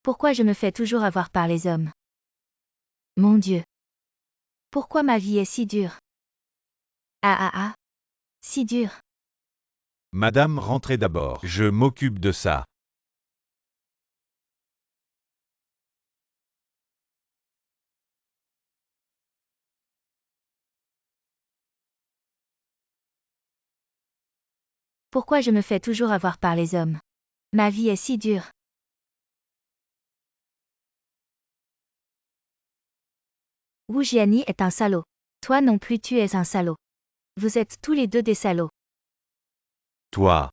Speaker 3: Pourquoi je me fais toujours avoir par les hommes? Mon Dieu. Pourquoi ma vie est si dure? Ah. Si dure.
Speaker 2: Madame, rentrez d'abord. Je m'occupe de ça.
Speaker 3: Pourquoi je me fais toujours avoir par les hommes? Ma vie est si dure. Wu Jianyi est un salaud. Toi non plus tu es un salaud. Vous êtes tous les deux des salauds.
Speaker 2: Toi,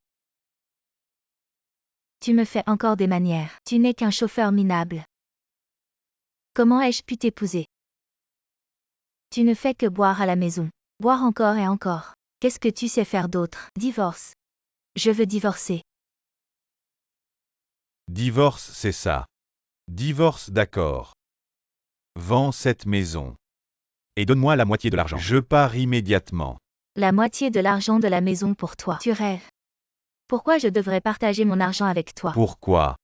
Speaker 3: Tu me fais encore des manières. Tu n'es qu'un chauffeur minable. Comment ai-je pu t'épouser? Tu ne fais que boire à la maison. Boire encore et encore. Qu'est-ce que tu sais faire d'autre? Divorce. Je veux divorcer.
Speaker 2: divorce, c'est ça. Divorce, d'accord. Vends cette maison. Et donne-moi la moitié de l'argent. Je pars immédiatement.
Speaker 3: La moitié de l'argent de la maison pour toi. Tu rêves. Pourquoi je devrais partager mon argent avec toi?
Speaker 2: Pourquoi?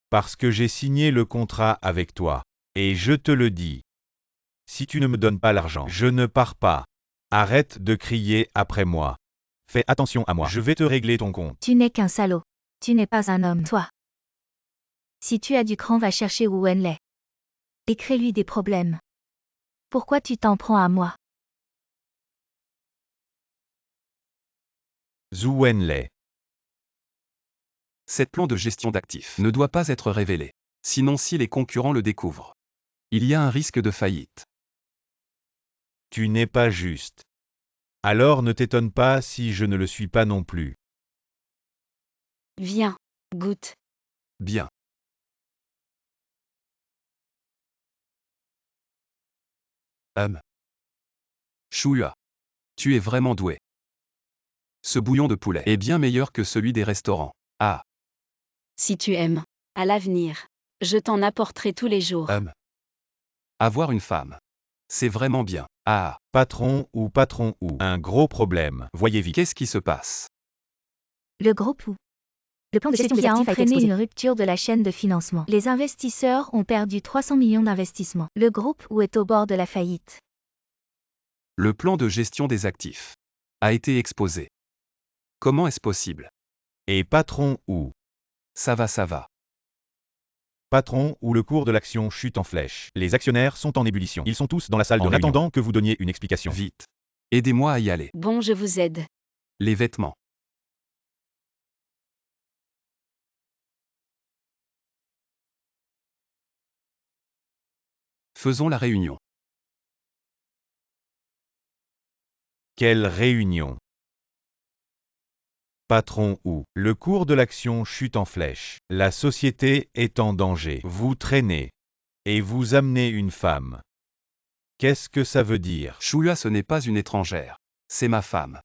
Speaker 2: Parce que j'ai signé le contrat avec toi. Et je te le dis. Si tu ne me donnes pas l'argent, je ne pars pas. Arrête de crier après moi. Fais attention à moi. Je vais te régler ton compte.
Speaker 3: Tu n'es qu'un salaud. Tu n'es pas un homme, toi. Si tu as du cran, va chercher Wu Wenlei. Et crée-lui des problèmes. Pourquoi tu t'en prends à moi?
Speaker 2: Zhu Wenlei.
Speaker 4: Cette plan de gestion d'actifs ne doit pas être révélé. Sinon, si les concurrents le découvrent, il y a un risque de faillite.
Speaker 2: Tu n'es pas juste. Alors ne t'étonne pas si je ne le suis pas non plus.
Speaker 1: Viens, goûte.
Speaker 4: Bien. Chouya. Tu es vraiment doué. Ce bouillon de poulet est bien meilleur que celui des restaurants. Ah.
Speaker 1: Si tu aimes. À l'avenir. Je t'en apporterai tous les jours.
Speaker 4: Avoir une femme. C'est vraiment bien. Ah.
Speaker 2: Patron ou un gros problème. Voyez vite.
Speaker 4: Qu'est-ce qui se passe?
Speaker 3: Le groupe Wu. Le plan de gestion des actifs a entraîné une rupture de la chaîne de financement. Les investisseurs ont perdu 300 millions d'investissements. Le groupe Wu est au bord de la faillite.
Speaker 4: Le plan de gestion des actifs a été exposé. Comment est-ce possible?
Speaker 2: Et patron ou
Speaker 4: Ça va.
Speaker 2: patron ou le cours de l'action chute en flèche. Les actionnaires sont en ébullition. Ils sont tous dans la salle de réunion. En attendant que vous donniez une explication.
Speaker 4: Vite. Aidez-moi à y aller.
Speaker 1: Bon, je vous aide.
Speaker 4: Les vêtements. Faisons la réunion.
Speaker 2: Quelle réunion? Patron ou le cours de l'action chute en flèche. La société est en danger. Vous traînez. Et vous amenez une femme. Qu'est-ce que ça veut dire?
Speaker 4: Chouya, ce n'est pas une étrangère. C'est ma femme.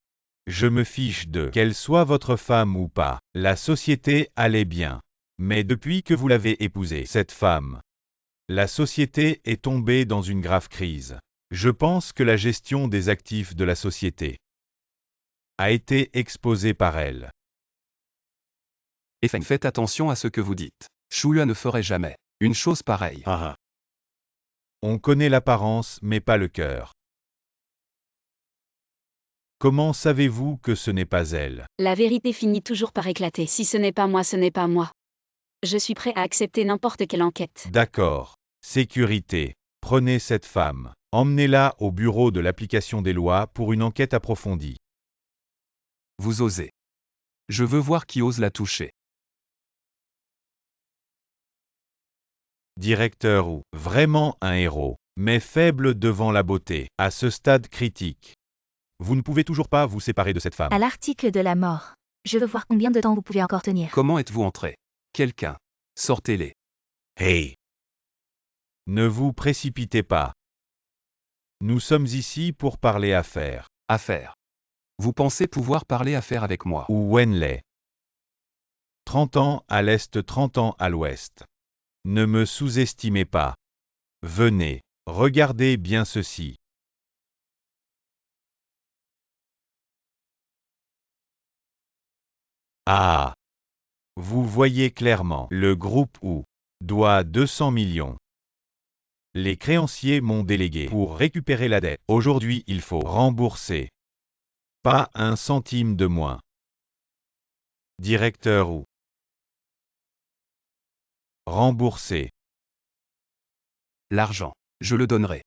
Speaker 2: Je me fiche de qu'elle soit votre femme ou pas. La société allait bien. Mais depuis que vous l'avez épousée, cette femme, la société est tombée dans une grave crise. Je pense que la gestion des actifs de la société a été exposée par elle.
Speaker 4: Et faites attention à ce que vous dites. Chouya ne ferait jamais une chose pareille.
Speaker 2: On connaît l'apparence mais pas le cœur. Comment savez-vous que ce n'est pas elle?
Speaker 1: La vérité finit toujours par éclater. Si ce n'est pas moi, ce n'est pas moi. Je suis prêt à accepter n'importe quelle enquête.
Speaker 2: D'accord. Sécurité. Prenez cette femme. Emmenez-la au bureau de l'application des lois pour une enquête approfondie.
Speaker 4: Vous osez. Je veux voir qui ose la toucher.
Speaker 2: Directeur ou vraiment un héros, mais faible devant la beauté, à ce stade critique. Vous ne pouvez toujours pas vous séparer de cette femme.
Speaker 3: À l'article de la mort. Je veux voir combien de temps vous pouvez encore tenir.
Speaker 4: Comment êtes-vous entré? Quelqu'un. Sortez-les.
Speaker 2: Hey! Ne vous précipitez pas. Nous sommes ici pour parler affaires.
Speaker 4: Affaire. Vous pensez pouvoir parler affaire avec moi?
Speaker 2: Ou Wenlei. 30 ans à l'est, 30 ans à l'ouest. Ne me sous-estimez pas. Venez, regardez bien ceci. Ah! Vous voyez clairement, le groupe Wu doit 200 millions. Les créanciers m'ont délégué pour récupérer la dette. Aujourd'hui, il faut rembourser. Pas un centime de moins. Directeur Wu. Rembourser.
Speaker 4: L'argent. Je le donnerai.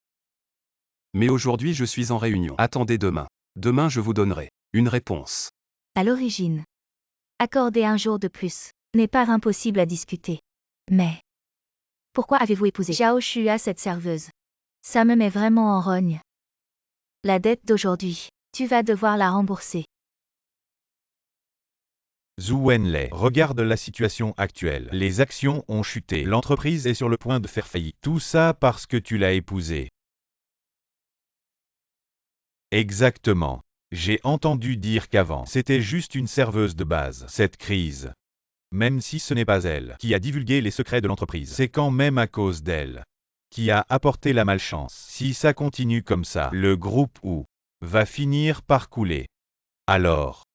Speaker 4: Mais aujourd'hui je suis en réunion. Attendez demain. Demain je vous donnerai une réponse.
Speaker 3: À l'origine. Accorder un jour de plus n'est pas impossible à discuter. Mais pourquoi avez-vous épousé Zhao Shua, cette serveuse? Ça me met vraiment en rogne. La dette d'aujourd'hui, tu vas devoir la rembourser.
Speaker 2: Zhu Wenlei, regarde la situation actuelle. Les actions ont chuté. L'entreprise est sur le point de faire faillite. Tout ça parce que tu l'as épousée. Exactement. J'ai entendu dire qu'avant, c'était juste une serveuse de base. Cette crise, même si ce n'est pas elle qui a divulgué les secrets de l'entreprise, c'est quand même à cause d'elle qui a apporté la malchance. Si ça continue comme ça, le groupe Wu va finir par couler. Alors,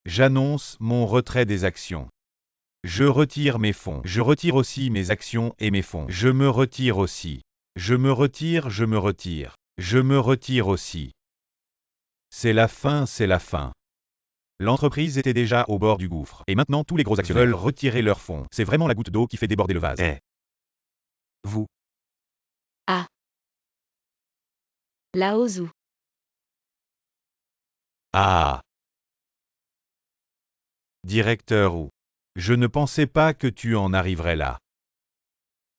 Speaker 2: j'annonce mon retrait des actions. Je retire mes fonds. Je retire aussi mes actions et mes fonds. Je me retire aussi. Je me retire, je me retire. Je me retire aussi. C'est la fin, c'est la fin. L'entreprise était déjà au bord du gouffre. Et maintenant tous les gros actionnaires veulent retirer leurs fonds. C'est vraiment la goutte d'eau qui fait déborder le vase.
Speaker 4: Vous.
Speaker 1: Ah. Lao Zhu.
Speaker 2: Ah. Directeur Wu. Je ne pensais pas que tu en arriverais là.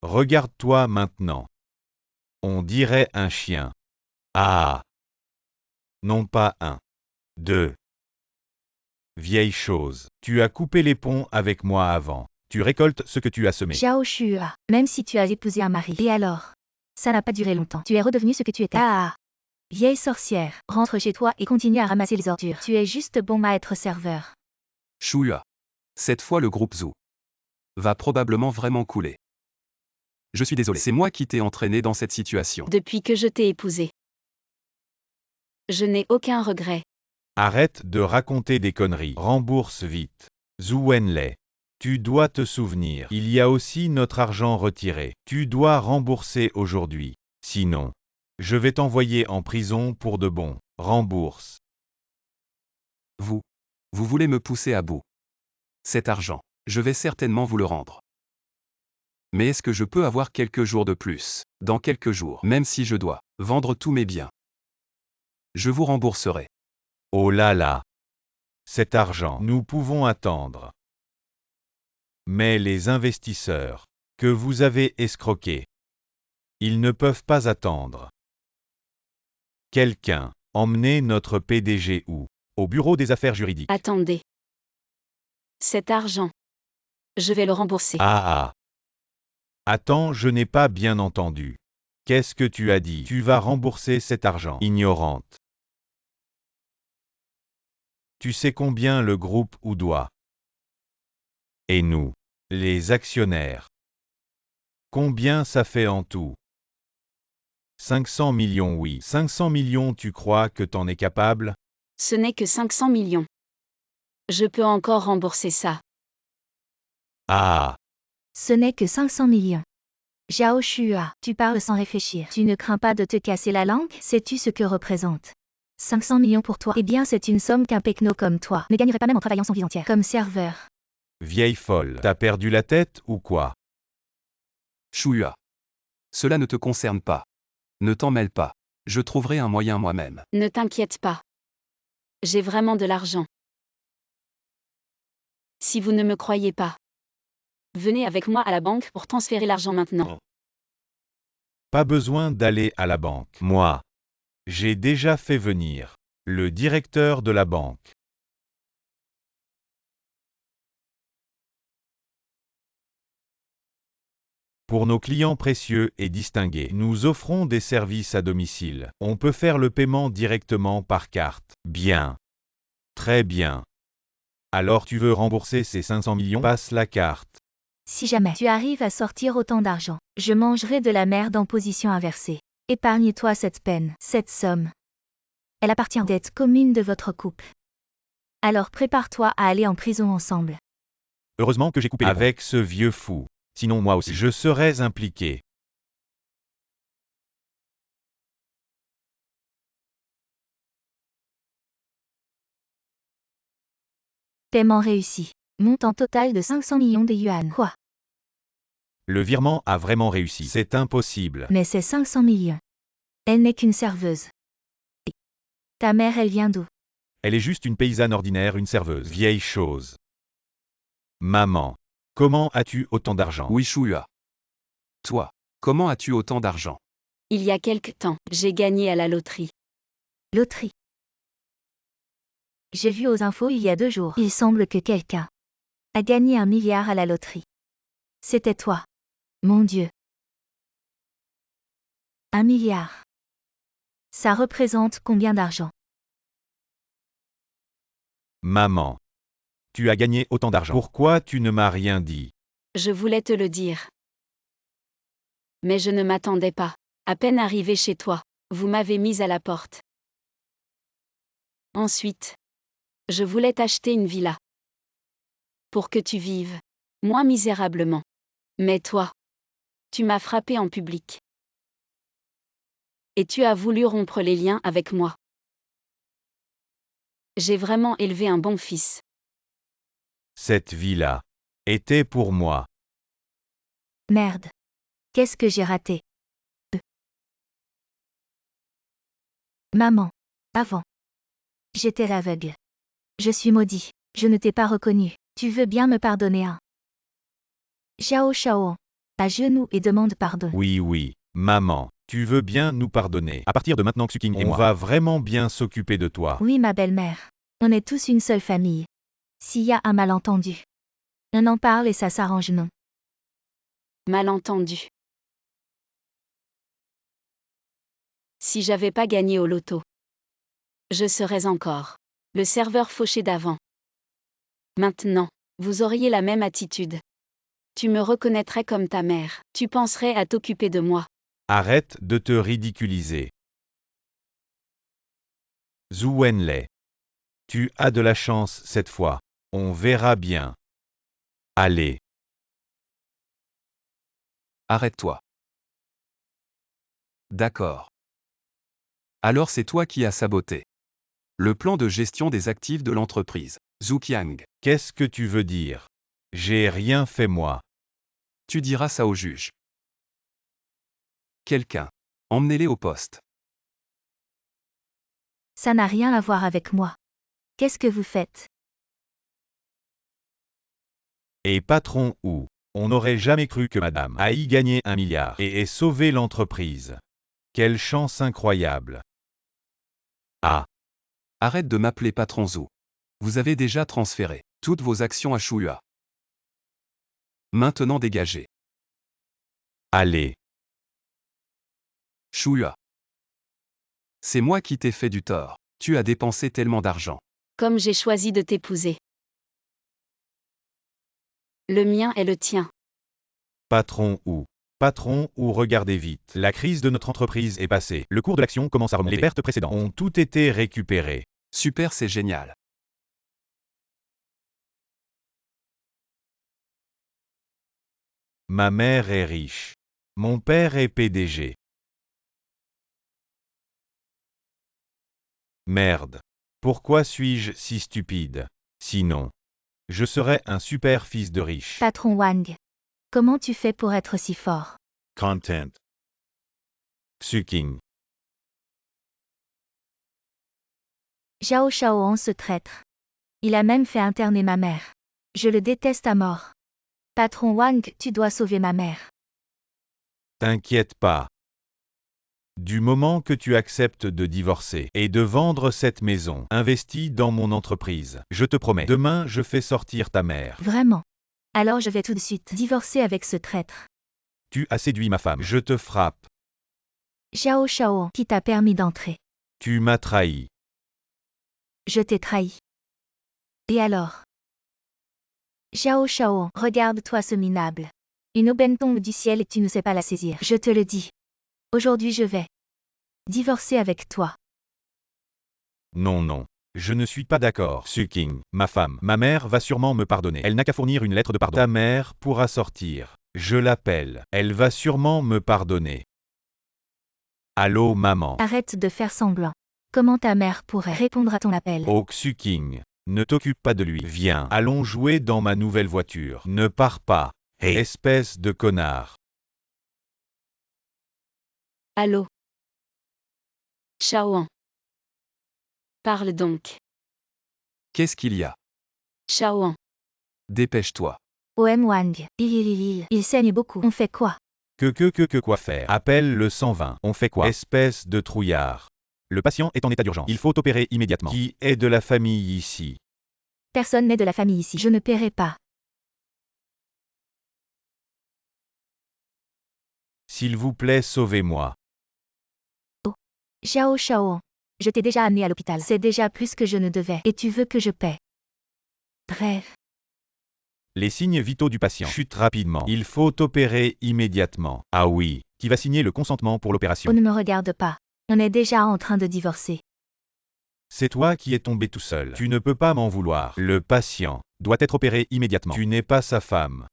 Speaker 2: Regarde-toi maintenant. On dirait un chien. Ah. Non pas un. Deux. Vieille chose. Tu as coupé les ponts avec moi avant. Tu récoltes ce que tu as semé.
Speaker 3: Xiao Shua, même si tu as épousé un mari. Et alors? Ça n'a pas duré longtemps. Tu es redevenu ce que tu étais. Ah. Vieille sorcière, rentre chez toi et continue à ramasser les ordures. Tu es juste bon à être serveur.
Speaker 4: Shua. Cette fois le groupe Zhu va probablement vraiment couler. Je suis désolé. C'est moi qui t'ai entraîné dans cette situation.
Speaker 1: Depuis que je t'ai épousé. Je n'ai aucun regret.
Speaker 2: Arrête de raconter des conneries. Rembourse vite. Zhu Wenlei. Tu dois te souvenir. Il y a aussi notre argent retiré. Tu dois rembourser aujourd'hui. Sinon, je vais t'envoyer en prison pour de bon. Rembourse.
Speaker 4: Vous voulez me pousser à bout. Cet argent, je vais certainement vous le rendre. Mais est-ce que je peux avoir quelques jours de plus? Dans quelques jours, même si je dois vendre tous mes biens, je vous rembourserai.
Speaker 2: Oh là là. Cet argent, nous pouvons attendre. Mais les investisseurs que vous avez escroqués, ils ne peuvent pas attendre. Quelqu'un, emmenez notre PDG où? Au bureau des affaires juridiques.
Speaker 1: Attendez. Cet argent. Je vais le rembourser.
Speaker 2: Ah. Attends, je n'ai pas bien entendu. Qu'est-ce que tu as dit? Tu vas rembourser cet argent. Ignorante. Tu sais combien le groupe Wu doit? Et nous, les actionnaires. Combien ça fait en tout? 500 millions oui. 500 millions tu crois que t'en es capable?
Speaker 1: Ce n'est que 500 millions. Je peux encore rembourser ça.
Speaker 2: Ah.
Speaker 3: Ce n'est que 500 millions. Xiao Shua, tu parles sans réfléchir. Tu ne crains pas de te casser la langue? Sais-tu ce que représente 500 millions pour toi? Eh bien, c'est une somme qu'un pecno comme toi ne gagnerait pas même en travaillant son vie entière. Comme serveur.
Speaker 2: Vieille folle. T'as perdu la tête ou quoi?
Speaker 4: Shua. Cela ne te concerne pas. Ne t'en mêle pas. Je trouverai un moyen moi-même.
Speaker 1: Ne t'inquiète pas. J'ai vraiment de l'argent. Si vous ne me croyez pas, venez avec moi à la banque pour transférer l'argent maintenant.
Speaker 2: Pas besoin d'aller à la banque. Moi, j'ai déjà fait venir le directeur de la banque. Pour nos clients précieux et distingués, nous offrons des services à domicile. On peut faire le paiement directement par carte. Bien. Très bien. Alors tu veux rembourser ces 500 millions? Passe la carte.
Speaker 3: Si jamais tu arrives à sortir autant d'argent, je mangerai de la merde en position inversée. Épargne-toi cette peine, cette somme. Elle appartient aux dettes communes de votre couple. Alors prépare-toi à aller en prison ensemble.
Speaker 2: Heureusement que j'ai coupé les ponts avec ce vieux fou. Sinon moi aussi je serais impliqué.
Speaker 3: Paiement réussi. Montant total de 500 millions de yuan. Quoi?
Speaker 2: Le virement a vraiment réussi. C'est impossible.
Speaker 3: Mais c'est 500 millions. Elle n'est qu'une serveuse. Et ta mère, elle vient d'où?
Speaker 2: Elle est juste une paysanne ordinaire, une serveuse. Vieille chose. Maman, comment as-tu autant d'argent?
Speaker 4: Oui, Shua. Toi, comment as-tu autant d'argent?
Speaker 1: Il y a quelque temps, j'ai gagné à la loterie.
Speaker 3: Loterie. J'ai vu aux infos il y a 2 jours. Il semble que quelqu'un a gagné 1 milliard à la loterie. C'était toi. Mon Dieu. 1 milliard. Ça représente combien d'argent?
Speaker 2: Maman. Tu as gagné autant d'argent. Pourquoi tu ne m'as rien dit?
Speaker 1: Je voulais te le dire. Mais je ne m'attendais pas. À peine arrivé chez toi, vous m'avez mise à la porte. Ensuite, je voulais t'acheter une villa. Pour que tu vives moins misérablement. Mais toi, tu m'as frappé en public. Et tu as voulu rompre les liens avec moi. J'ai vraiment élevé un bon fils.
Speaker 2: Cette vie-là était pour moi.
Speaker 3: Merde. Qu'est-ce que j'ai raté? Maman. Avant. J'étais aveugle. Je suis maudit. Je ne t'ai pas reconnu. Tu veux bien me pardonner, hein? Xiao Xiao. À genoux et demande pardon.
Speaker 2: Oui, maman. Tu veux bien nous pardonner. À partir de maintenant, Xueqing et moi, on va vraiment bien s'occuper de toi.
Speaker 3: Oui, ma belle-mère. On est tous une seule famille. S'il y a un malentendu, on en parle et ça s'arrange, non?
Speaker 1: Malentendu. Si j'avais pas gagné au loto, je serais encore le serveur fauché d'avant. Maintenant, vous auriez la même attitude. Tu me reconnaîtrais comme ta mère. Tu penserais à t'occuper de moi.
Speaker 2: Arrête de te ridiculiser. Zhu Wenlei. Tu as de la chance cette fois. On verra bien. Allez.
Speaker 4: Arrête-toi. D'accord. Alors c'est toi qui as saboté le plan de gestion des actifs de l'entreprise. Zhu Qiang.
Speaker 2: Qu'est-ce que tu veux dire? J'ai rien fait moi.
Speaker 4: Tu diras ça au juge. Quelqu'un. Emmenez-les au poste.
Speaker 3: Ça n'a rien à voir avec moi. Qu'est-ce que vous faites?
Speaker 2: Et patron où? On n'aurait jamais cru que madame a y gagné 1 milliard et ait sauvé l'entreprise. Quelle chance incroyable. Ah.
Speaker 4: Arrête de m'appeler patron Zhu. Vous avez déjà transféré toutes vos actions à Shuya. Maintenant dégagez.
Speaker 2: Allez.
Speaker 4: Shuya. C'est moi qui t'ai fait du tort. Tu as dépensé tellement d'argent.
Speaker 1: Comme j'ai choisi de t'épouser. Le mien est le tien.
Speaker 2: Patron où? Patron ou regardez vite. La crise de notre entreprise est passée. Le cours de l'action commence à remonter. Les pertes précédentes ont toutes été récupérées.
Speaker 4: Super, c'est génial.
Speaker 2: Ma mère est riche. Mon père est PDG. Merde. Pourquoi suis-je si stupide? Sinon, je serais un super fils de riche.
Speaker 3: Patron Wang. Comment tu fais pour être si fort?
Speaker 2: Content. Xueqing.
Speaker 3: Xiao Xiaoan ce traître. Il a même fait interner ma mère. Je le déteste à mort. Patron Wang, tu dois sauver ma mère.
Speaker 2: T'inquiète pas. Du moment que tu acceptes de divorcer et de vendre cette maison, investis dans mon entreprise, je te promets, demain je fais sortir ta mère.
Speaker 3: Vraiment. Alors je vais tout de suite divorcer avec ce traître.
Speaker 2: Tu as séduit ma femme, je te frappe.
Speaker 3: Xiao Xiaoan, qui t'a permis d'entrer?
Speaker 2: Tu m'as trahi.
Speaker 3: Je t'ai trahi. Et alors? Xiao Xiaoan, regarde-toi ce minable. Une aubaine tombe du ciel et tu ne sais pas la saisir. Je te le dis. Aujourd'hui je vais divorcer avec toi.
Speaker 2: Non. Je ne suis pas d'accord. Xueqing, ma femme, ma mère va sûrement me pardonner. Elle n'a qu'à fournir une lettre de pardon. Ta mère pourra sortir. Je l'appelle. Elle va sûrement me pardonner. Allô maman.
Speaker 3: Arrête de faire semblant. Comment ta mère pourrait répondre à ton appel?
Speaker 2: Oh Xueqing, ne t'occupe pas de lui. Viens, allons jouer dans ma nouvelle voiture. Ne pars pas. Hé, espèce de connard.
Speaker 1: Allô? Shaoan. Parle donc.
Speaker 4: Qu'est-ce qu'il y a?
Speaker 1: Shaoan.
Speaker 4: Dépêche-toi.
Speaker 3: OM Wang. Il saigne beaucoup. On fait quoi?
Speaker 2: Que quoi faire? Appelle le 120. On fait quoi? Espèce de trouillard. Le patient est en état d'urgence. Il faut opérer immédiatement. Qui est de la famille ici?
Speaker 3: Personne n'est de la famille ici. Je ne paierai pas.
Speaker 2: S'il vous plaît, sauvez-moi.
Speaker 3: Xiao Shaoan. Je t'ai déjà amené à l'hôpital. C'est déjà plus que je ne devais. Et tu veux que je paie. Bref.
Speaker 2: Les signes vitaux du patient chutent rapidement. Il faut opérer immédiatement. Ah oui. Qui va signer le consentement pour
Speaker 3: On
Speaker 2: l'opération?
Speaker 3: ne me regarde pas. On est déjà en train de divorcer.
Speaker 2: C'est toi qui es tombé tout seul. Tu ne peux pas m'en vouloir. Le patient doit être opéré immédiatement. Tu n'es pas sa femme.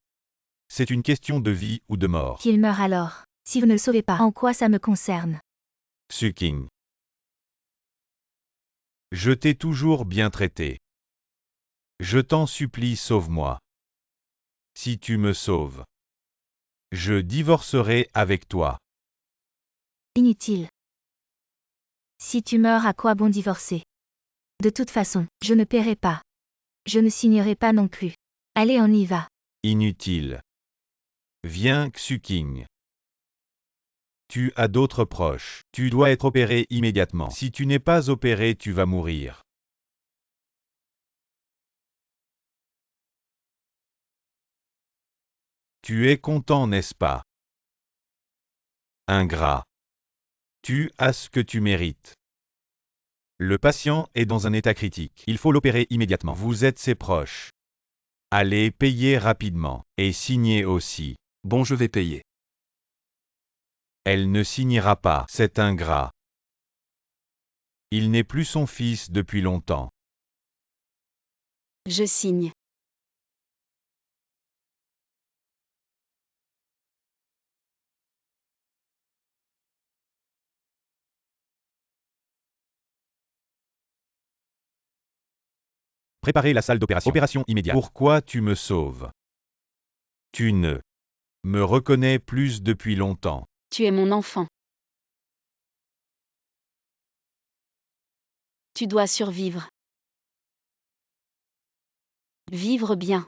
Speaker 2: C'est une question de vie ou de mort.
Speaker 3: Qu'il meure alors. Si vous ne le sauvez pas, en quoi ça me concerne?
Speaker 2: Suking. Je t'ai toujours bien traité. Je t'en supplie, sauve-moi. Si tu me sauves, je divorcerai avec toi.
Speaker 3: Inutile. Si tu meurs, à quoi bon divorcer? De toute façon, je ne paierai pas. Je ne signerai pas non plus. Allez, on y va.
Speaker 2: Inutile. Viens, Suking. Tu as d'autres proches. Tu dois être opéré immédiatement. Si tu n'es pas opéré, tu vas mourir. Tu es content, n'est-ce pas? Ingrat. Tu as ce que tu mérites. Le patient est dans un état critique. Il faut l'opérer immédiatement. Vous êtes ses proches. Allez payer rapidement. Et signez aussi.
Speaker 4: Bon, je vais payer.
Speaker 2: Elle ne signera pas. C'est ingrat. Il n'est plus son fils depuis longtemps.
Speaker 1: Je signe.
Speaker 2: Préparez la salle d'opération. Opération immédiate. Pourquoi tu me sauves? Tu ne me reconnais plus depuis longtemps.
Speaker 1: Tu es mon enfant. Tu dois survivre. Vivre bien.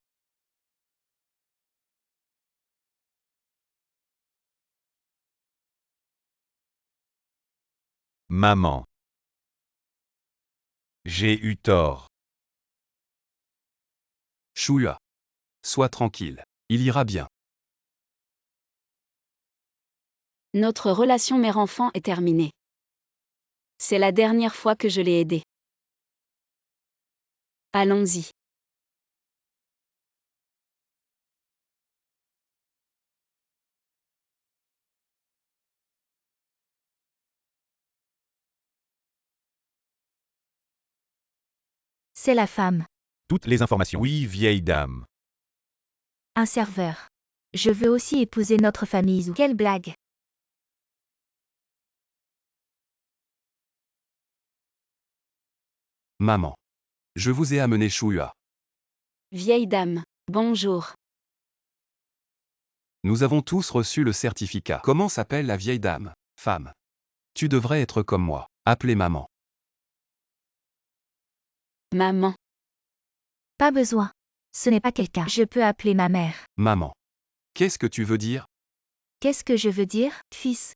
Speaker 2: Maman. J'ai eu tort.
Speaker 4: Chouya. Sois tranquille. Il ira bien.
Speaker 1: Notre relation mère-enfant est terminée. C'est la dernière fois que je l'ai aidé. Allons-y.
Speaker 3: C'est la femme.
Speaker 2: Toutes les informations. Oui, vieille dame.
Speaker 3: Un serveur. Je veux aussi épouser notre famille Zhu. Quelle blague.
Speaker 4: Maman. Je vous ai amené Chouya.
Speaker 1: Vieille dame. Bonjour.
Speaker 4: Nous avons tous reçu le certificat. Comment s'appelle la vieille dame? Femme. Tu devrais être comme moi. Appelez maman.
Speaker 1: Maman.
Speaker 3: Pas besoin. Ce n'est pas quelqu'un. Je peux appeler ma mère.
Speaker 4: Maman. Qu'est-ce que tu veux dire?
Speaker 3: Qu'est-ce que je veux dire, fils?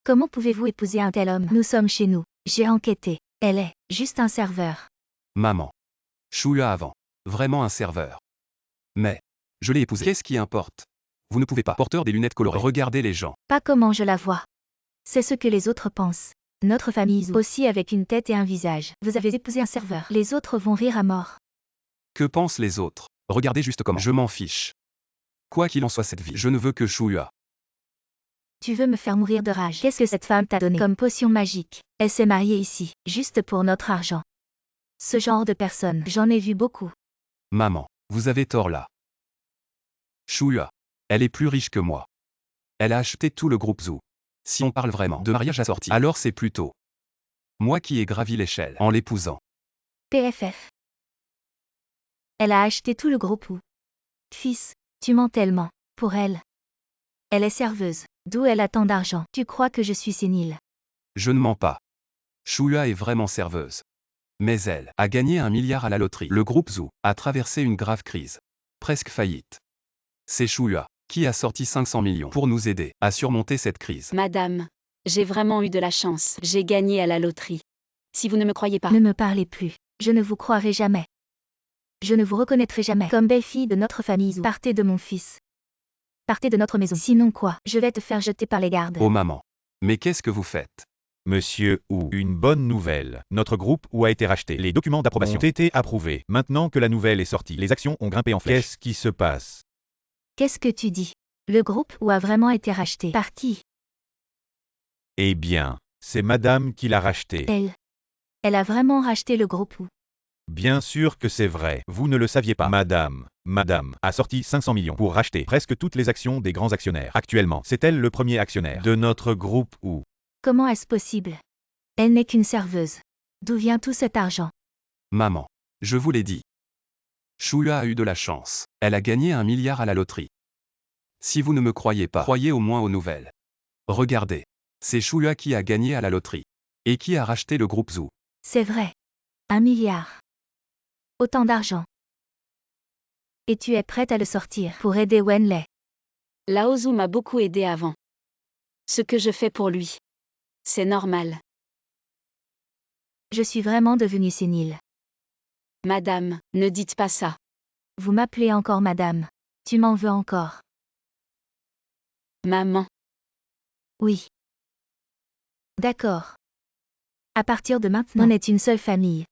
Speaker 3: Comment pouvez-vous épouser un tel homme? Nous sommes chez nous. J'ai enquêté. Elle est juste un serveur.
Speaker 4: Maman. Chouya avant. Vraiment un serveur. Mais. Je l'ai épousé. Qu'est-ce qui importe? Vous ne pouvez pas. Porteur des lunettes colorées. Regardez les gens.
Speaker 3: Pas comment je la vois. C'est ce que les autres pensent. Notre famille Zhu aussi avec une tête et un visage. Vous avez épousé un serveur. Les autres vont rire à mort.
Speaker 4: Que pensent les autres? Regardez juste comment. Je m'en fiche. Quoi qu'il en soit cette vie, je ne veux que Chouya.
Speaker 3: Tu veux me faire mourir de rage. Qu'est-ce que cette femme t'a donné comme potion magique? Elle s'est mariée ici, juste pour notre argent. Ce genre de personne, j'en ai vu beaucoup.
Speaker 4: Maman, vous avez tort là. Chouya. Elle est plus riche que moi. Elle a acheté tout le groupe Zhu. Si on parle vraiment de mariage assorti, alors c'est plutôt moi qui ai gravi l'échelle en l'épousant.
Speaker 3: PFF. Elle a acheté tout le groupe Wu. Fils, tu mens tellement. Pour elle. Elle est serveuse. D'où elle a tant d'argent? Tu crois que je suis sénile?
Speaker 4: Je ne mens pas. Chouya est vraiment serveuse. Mais elle a gagné 1 milliard à la loterie. Le groupe Zhu a traversé une grave crise. Presque faillite. C'est Chouya qui a sorti 500 millions pour nous aider à surmonter cette crise.
Speaker 1: Madame. J'ai vraiment eu de la chance. J'ai gagné à la loterie. Si vous ne me croyez pas,
Speaker 3: Ne me parlez plus. Je ne vous croirai jamais. Je ne vous reconnaîtrai jamais comme belle-fille de notre famille. Partez de mon fils. Partez de notre maison. Sinon quoi? Je vais te faire jeter par les gardes.
Speaker 4: Oh maman. Mais qu'est-ce que vous faites?
Speaker 2: Monsieur Wu, une bonne nouvelle. Notre groupe Wu a été racheté. Les documents d'approbation ont été approuvés. Maintenant que la nouvelle est sortie, les actions ont grimpé en flèche. Qu'est-ce qui se passe?
Speaker 3: Qu'est-ce que tu dis? Le groupe Wu a vraiment été racheté. Par qui?
Speaker 2: Eh bien, c'est madame qui l'a racheté.
Speaker 3: Elle a vraiment racheté le groupe Wu.
Speaker 2: Bien sûr que c'est vrai. Vous ne le saviez pas. Madame a sorti 500 millions pour racheter presque toutes les actions des grands actionnaires. Actuellement, c'est elle le premier actionnaire de notre groupe Wu.
Speaker 3: Comment est-ce possible? Elle n'est qu'une serveuse. D'où vient tout cet argent?
Speaker 4: Maman. Je vous l'ai dit. Shuya a eu de la chance. Elle a gagné 1 milliard à la loterie. Si vous ne me croyez pas, croyez au moins aux nouvelles. Regardez. C'est Shuya qui a gagné à la loterie. Et qui a racheté le groupe Zhu.
Speaker 3: C'est vrai. 1 milliard. Autant d'argent. Et tu es prête à le sortir pour aider Wenlei.
Speaker 1: Lao Zhu m'a beaucoup aidé avant. Ce que je fais pour lui. C'est normal.
Speaker 3: Je suis vraiment devenue sénile.
Speaker 1: Madame, ne dites pas ça.
Speaker 3: Vous m'appelez encore madame. Tu m'en veux encore?
Speaker 1: Maman.
Speaker 3: Oui. D'accord. À partir de maintenant, on est une seule famille.